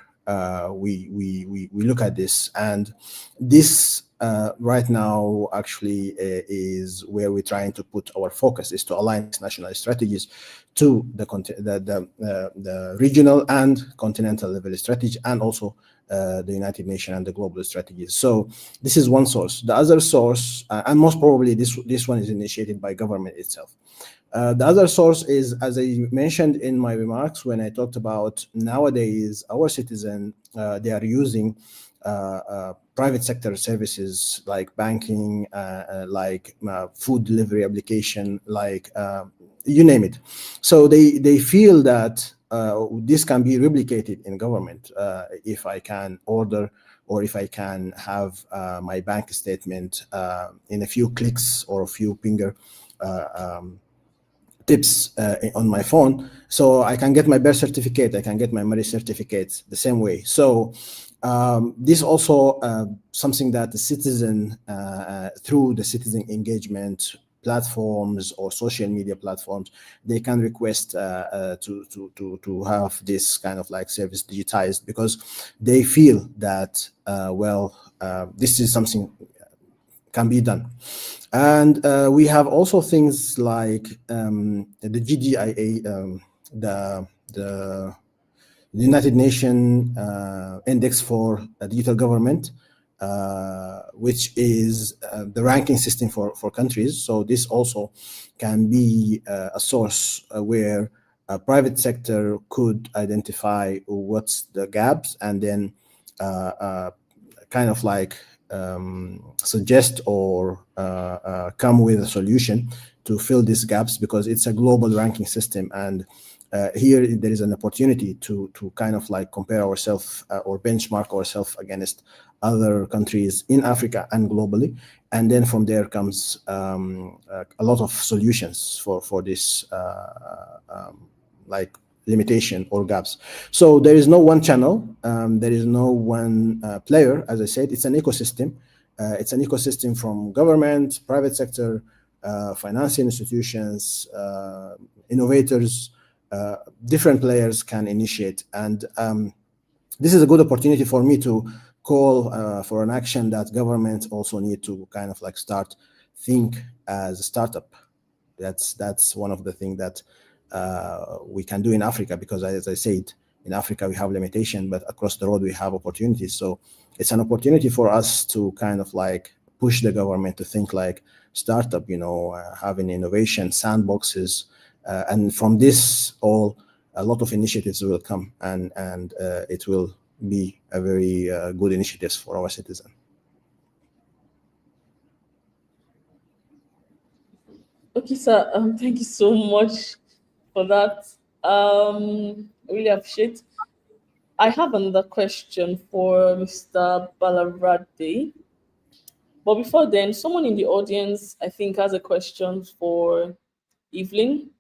we look at this, and this right now actually is where we're trying to put our focus, is to align national strategies to the regional and continental level strategy, and also the United Nations and the global strategies. So this is one source. The other source, and most probably this one is initiated by government itself. The other source is, as I mentioned in my remarks when I talked about nowadays our citizens, they are using private sector services like banking, like food delivery application, like you name it. So they feel that this can be replicated in government if I can order, or if I can have my bank statement in a few clicks or a few finger tips on my phone, so I can get my birth certificate, I can get my marriage certificates the same way. So this also something that the citizen, through the citizen engagement platforms or social media platforms, they can request to have this kind of like service digitized, because they feel that this is something can be done. And we have also things like the GDIA, the United Nations Index for Digital Government. which is the ranking system for countries. So this also can be a source where a private sector could identify what's the gaps and then kind of like suggest or come with a solution to fill these gaps, because it's a global ranking system. And here there is an opportunity to kind of like compare ourselves or benchmark ourselves against other countries in Africa and globally. And then from there comes a lot of solutions for this like limitation or gaps. So there is no one channel, there is no one player. As I said, it's an ecosystem. It's an ecosystem from government, private sector, financial institutions, innovators, different players can initiate. And this is a good opportunity for me to call for an action that government also need to kind of like start think as a startup. That's one of the things that we can do in Africa, because as I said, in Africa we have limitation, but across the road we have opportunities. So it's an opportunity for us to kind of like push the government to think like startup, having innovation sandboxes, and from this all a lot of initiatives will come, and it will be a very good initiatives for our citizens. Okay, sir. Thank you so much for that. I really appreciate. I have another question for Mr. Balarade. But before then, someone in the audience, I think, has a question for Evelyn.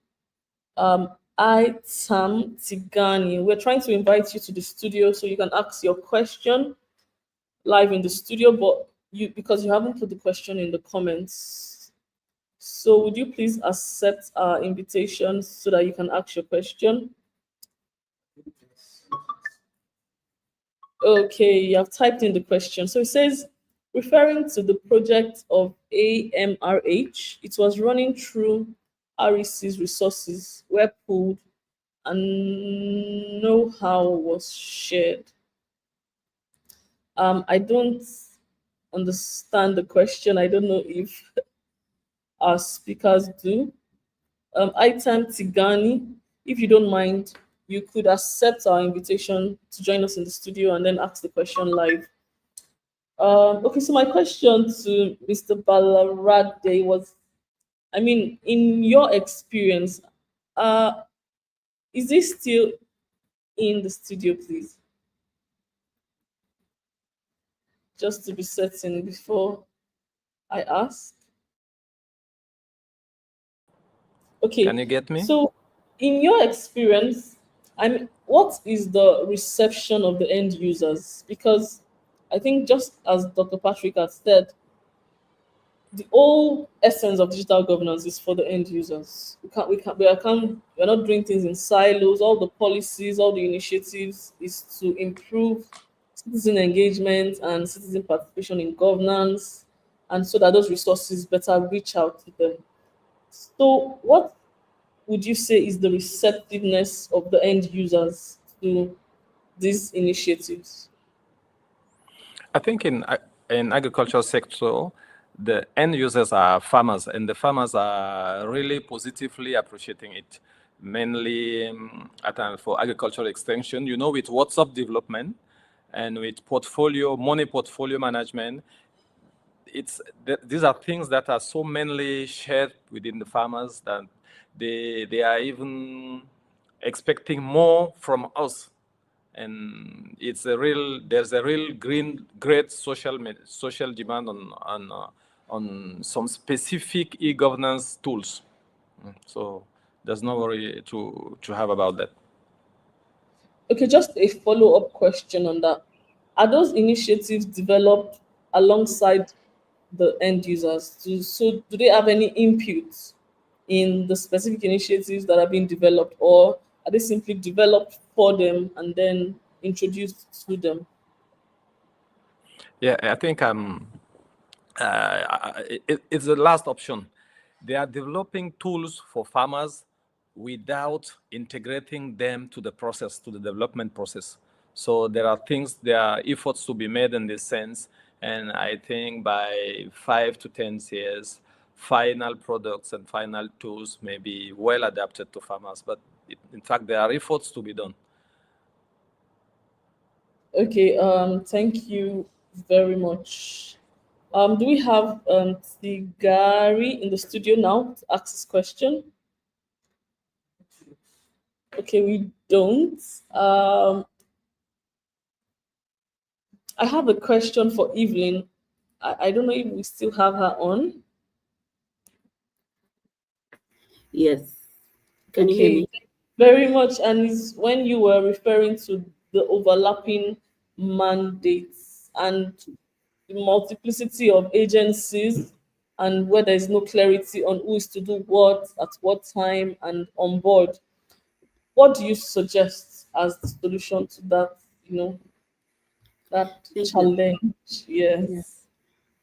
Itam Tigani. We're trying to invite you to the studio so you can ask your question live in the studio, but because you haven't put the question in the comments. So would you please accept our invitation so that you can ask your question? Okay, you have typed in the question. So it says, referring to the project of AMRH, it was running through REC's resources were pooled and know-how was shared. I don't understand the question. I don't know if our speakers do. Item Tigani, if you don't mind, you could accept our invitation to join us in the studio and then ask the question live. Okay, so my question to Mr. Balarade was, I mean, in your experience, is he still in the studio, please? Just to be certain before I ask. Okay. Can you get me? So, in your experience, I mean, what is the reception of the end users? Because I think, just as Dr. Patrick has said, the whole essence of digital governance is for the end users. We're not doing things in silos. All the policies, all the initiatives is to improve citizen engagement and citizen participation in governance, and so that those resources better reach out to them. So, what would you say is the receptiveness of the end users to these initiatives? I think in agricultural sector, the end users are farmers, and the farmers are really positively appreciating it. Mainly for agricultural extension, with WhatsApp development and with money portfolio management, these are things that are so mainly shared within the farmers that they are even expecting more from us. And there's a real great social demand on some specific e-governance tools. So there's no worry to have about that. Okay, just a follow-up question on that. Are those initiatives developed alongside the end users? So do they have any input in the specific initiatives that are being developed, or are they simply developed for them and then introduced to them? Yeah, I think it's the last option. They are developing tools for farmers without integrating them to the process, to the development process. So there are efforts to be made in this sense, And I think by 5 to 10 years, final products and final tools may be well adapted to farmers. But in fact, there are efforts to be done. Okay, thank you very much. Do we have the Gary in the studio now to ask this question? Okay, we don't. I have a question for Evelyn. I don't know if we still have her on. Yes. Can you hear Okay, me? very much. And it's when you were referring to the overlapping mandates and the multiplicity of agencies and where there is no clarity on who is to do what at what time and on board. What do you suggest as the solution to that, that Thank you. challenge? Yeah. Yes.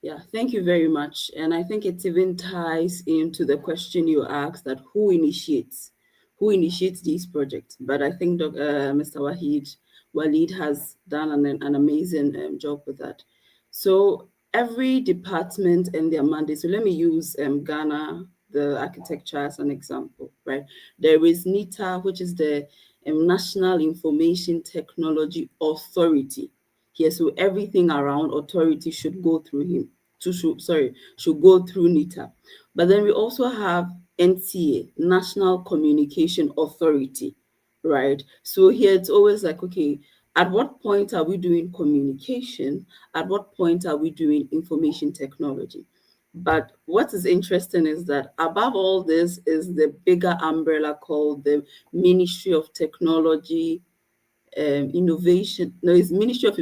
Yeah, thank you very much. And I think it even ties into the question you asked, that who initiates? Who initiates these projects? But I think Mr. Walid has done an amazing job with that. So every department and their mandate. So let me use Ghana, the architecture, as an example, right? There is NITA, which is the National Information Technology Authority. Here, so everything around authority should go through him. Should go through NITA. But then we also have NCA, National Communication Authority, right? So here it's always like, okay, at what point are we doing communication? At what point are we doing information technology? But what is interesting is that above all this is the bigger umbrella called the Ministry of Technology, Innovation. No, it's Ministry of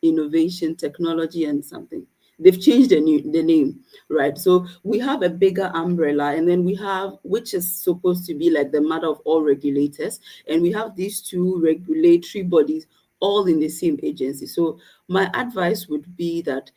Innovation, Technology, and something. They've changed the name, right? So we have a bigger umbrella, and then we have, which is supposed to be like the mother of all regulators, and we have these two regulatory bodies all in the same agency. So my advice would be that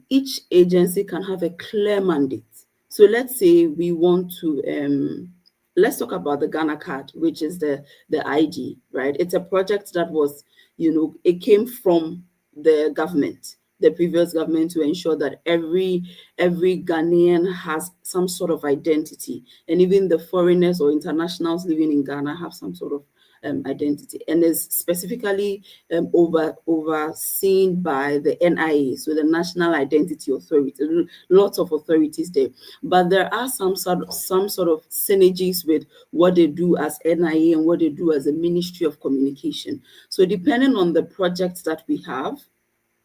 each agency can have a clear mandate. So let's say we want to let's talk about the Ghana card, which is the ID, right? It's a project that was, it came from the government, the previous government, to ensure that every Ghanaian has some sort of identity, and even the foreigners or internationals living in Ghana have some sort of identity, and is specifically overseen by the NIA, so the National Identity Authority. Lots of authorities there, but there are some sort of synergies with what they do as NIA and what they do as a Ministry of Communication. So depending on the projects that we have,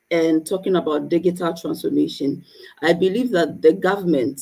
and talking about digital transformation, I believe that the government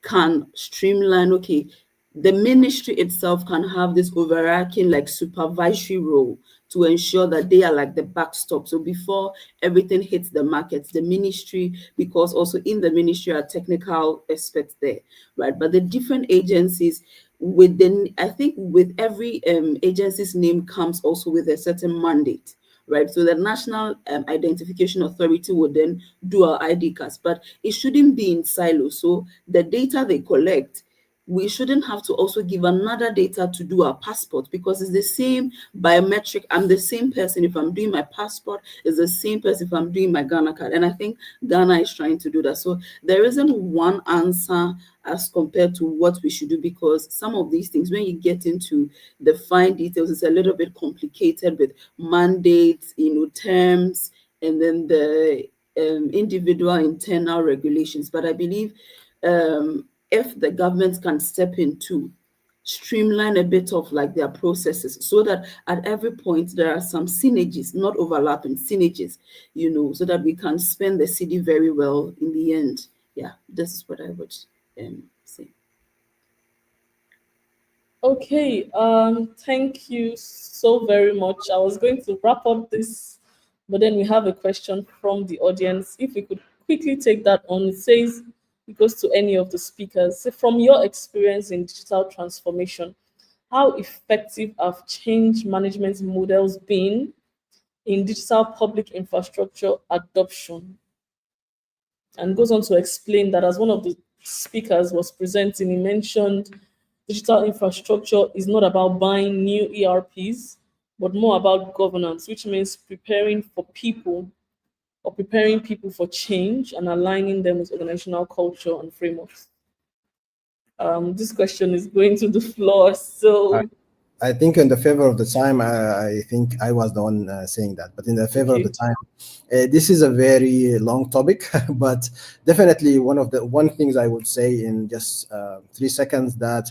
can streamline, okay, the ministry itself can have this overarching like supervisory role to ensure that they are like the backstop. So before everything hits the markets, the ministry, because also in the ministry are technical experts there, right? But the different agencies within, I think with every agency's name comes also with a certain mandate, right? So the National Identification Authority would then do our ID cards, but it shouldn't be in silos. So the data they collect, we shouldn't have to also give another data to do our passport, because it's the same biometric. I'm the same person if I'm doing my passport, it's the same person if I'm doing my Ghana card. And I think Ghana is trying to do that. So there isn't one answer as compared to what we should do, because some of these things, when you get into the fine details, it's a little bit complicated with mandates, terms, and then the individual internal regulations. But I believe if the government can step in to streamline a bit of like their processes, so that at every point there are some synergies, not overlapping synergies, so that we can spend the city very well in the end. Yeah, this is what I would say. Okay, thank you so very much. I was going to wrap up this, but then we have a question from the audience. If we could quickly take that on, it says, it goes to any of the speakers. So from your experience in digital transformation, how effective have change management models been in digital public infrastructure adoption? And goes on to explain that as one of the speakers was presenting, he mentioned digital infrastructure is not about buying new ERPs, but more about governance, which means preparing for people or preparing people for change and aligning them with organizational culture and frameworks? This question is going to the floor. So, I think in the favor of the time, I think I was the one saying that, but in the favor of the time, this is a very long topic, but definitely one things I would say in just 3 seconds that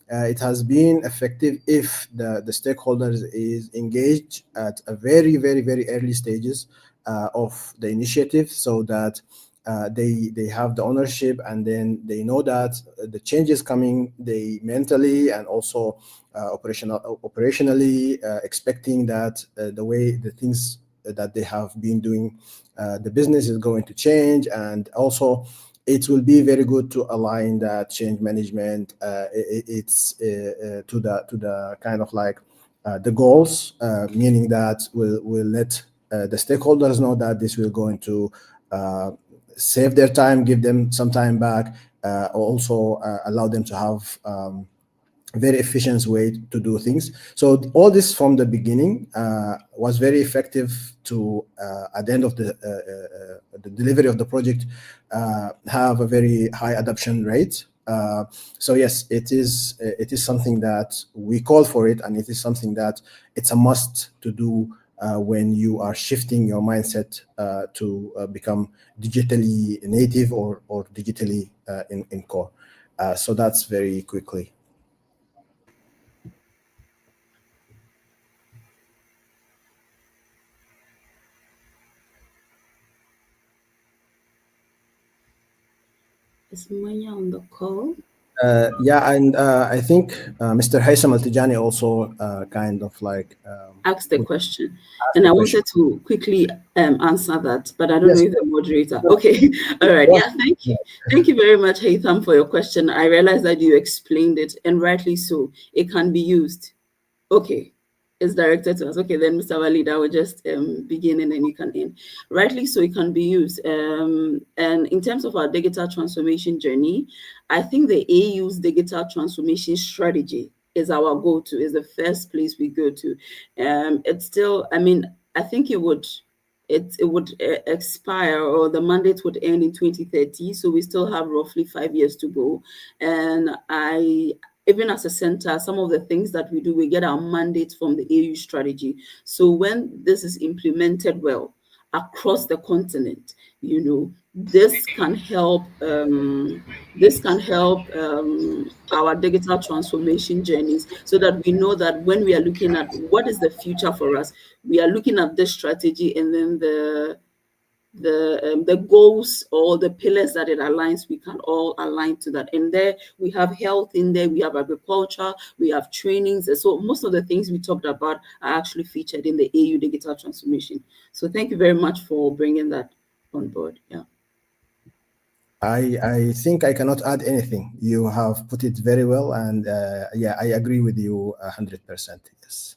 it has been effective if the stakeholders is engaged at a very, very, very early stages of the initiative, so that they have the ownership, and then they know that the change is coming. They mentally and also operationally expecting that the way the things that they have been doing, the business is going to change, and also it will be very good to align that change management. It's to the kind of like the goals, meaning that we'll let the stakeholders know that this will going to save their time, give them some time back, also allow them to have very efficient way to do things. So all this from the beginning was very effective to at the end of the delivery of the project have a very high adoption rate. So yes, it is something that we call for it, and it is something that it's a must to do when you are shifting your mindset to become digitally native or digitally in core. So that's very quickly. Is Manya on the call? Yeah, and I think Mr. Haitham Al-Tijani also kind of like asked the question, and I wanted to quickly answer that, but I don't know if the moderator. Okay, all right. Yeah, thank you very much, Haitham, for your question. I realized that you explained it, and rightly so. It can be used. Okay, it's directed to us. Okay, then Mr. Walid, I will just begin and then you can end. Rightly so, it can be used. And in terms of our digital transformation journey, I think the AU's digital transformation strategy is our go-to, is the first place we go to. It's still, I mean, I think it would expire, or the mandate would end in 2030. So we still have roughly 5 years to go. And even as a center, some of the things that we do, we get our mandate from the AU strategy. So when this is implemented well across the continent, this can help. This can help our digital transformation journeys, so that we know that when we are looking at what is the future for us, we are looking at this strategy, and then the goals or the pillars that it aligns, we can all align to that. And there we have health in there, we have agriculture, we have trainings. And so most of the things we talked about are actually featured in the AU digital transformation. So thank you very much for bringing that on board. Yeah. I think I cannot add anything. You have put it very well, and yeah, I agree with you 100%. Yes,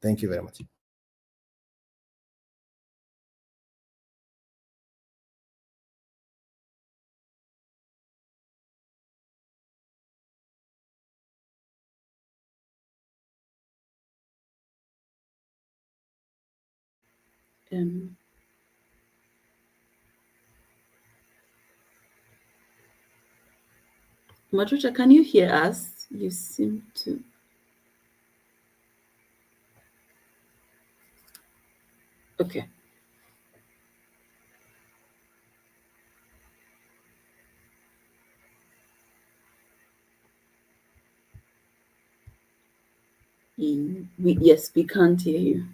thank you very much. Moderator, can you hear us? You seem to. Okay. Yes, we can't hear you.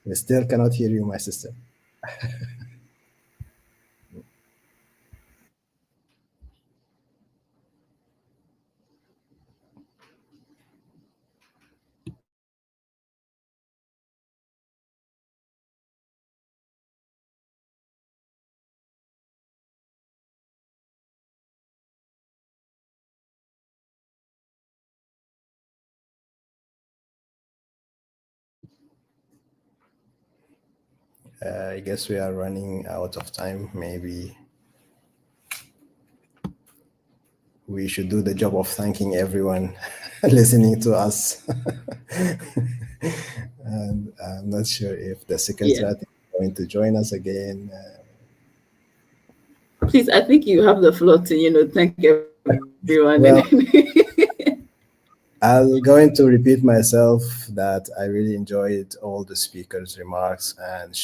I still cannot hear you, my sister. I guess we are running out of time, maybe. we should do the job of thanking everyone listening to us. And I'm not sure if the secretary is going to join us again. Please, I think you have the floor to, thank everyone. Well, I'm going to repeat myself that I really enjoyed all the speakers' remarks and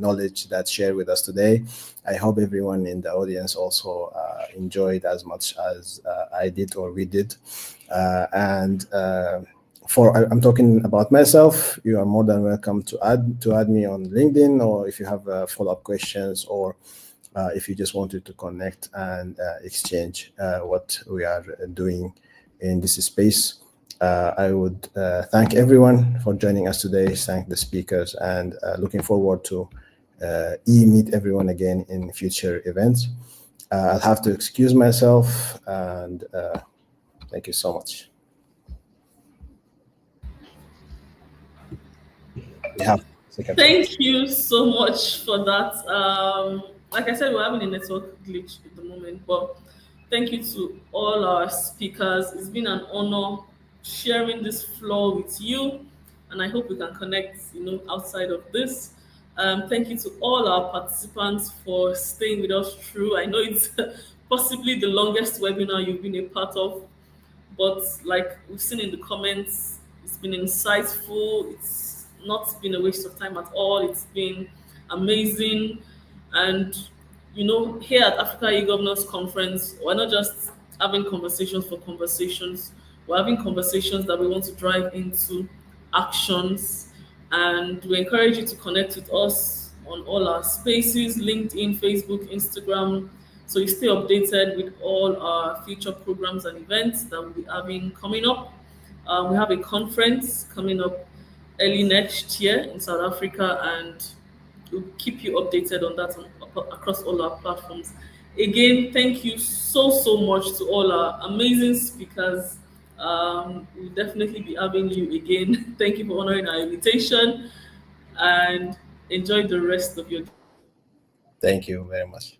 knowledge that shared with us today. I hope everyone in the audience also enjoyed as much as I did or we did. I'm talking about myself. You are more than welcome to add me on LinkedIn, or if you have follow-up questions, or if you just wanted to connect and exchange what we are doing in this space. I would thank everyone for joining us today, thank the speakers, and looking forward to meet everyone again in future events. I'll have to excuse myself, and thank you so much. Thank you so much for that. Like I said, we're having a network glitch at the moment, but thank you to all our speakers. It's been an honor sharing this floor with you, and I hope we can connect, outside of this. Thank you to all our participants for staying with us through. I know it's possibly the longest webinar you've been a part of, but like we've seen in the comments, it's been insightful. It's not been a waste of time at all. It's been amazing. And here at Africa eGovernance Conference, we're not just having conversations for conversations. We're having conversations that we want to drive into actions. And we encourage you to connect with us on all our spaces, LinkedIn, Facebook, Instagram, so you stay updated with all our future programs and events that we'll be having coming up. We have a conference coming up early next year in South Africa, and we'll keep you updated on that across all our platforms. Again, thank you so much to all our amazing speakers. We'll definitely be having you again. Thank you for honoring our invitation, and enjoy the rest of your day. Thank you very much.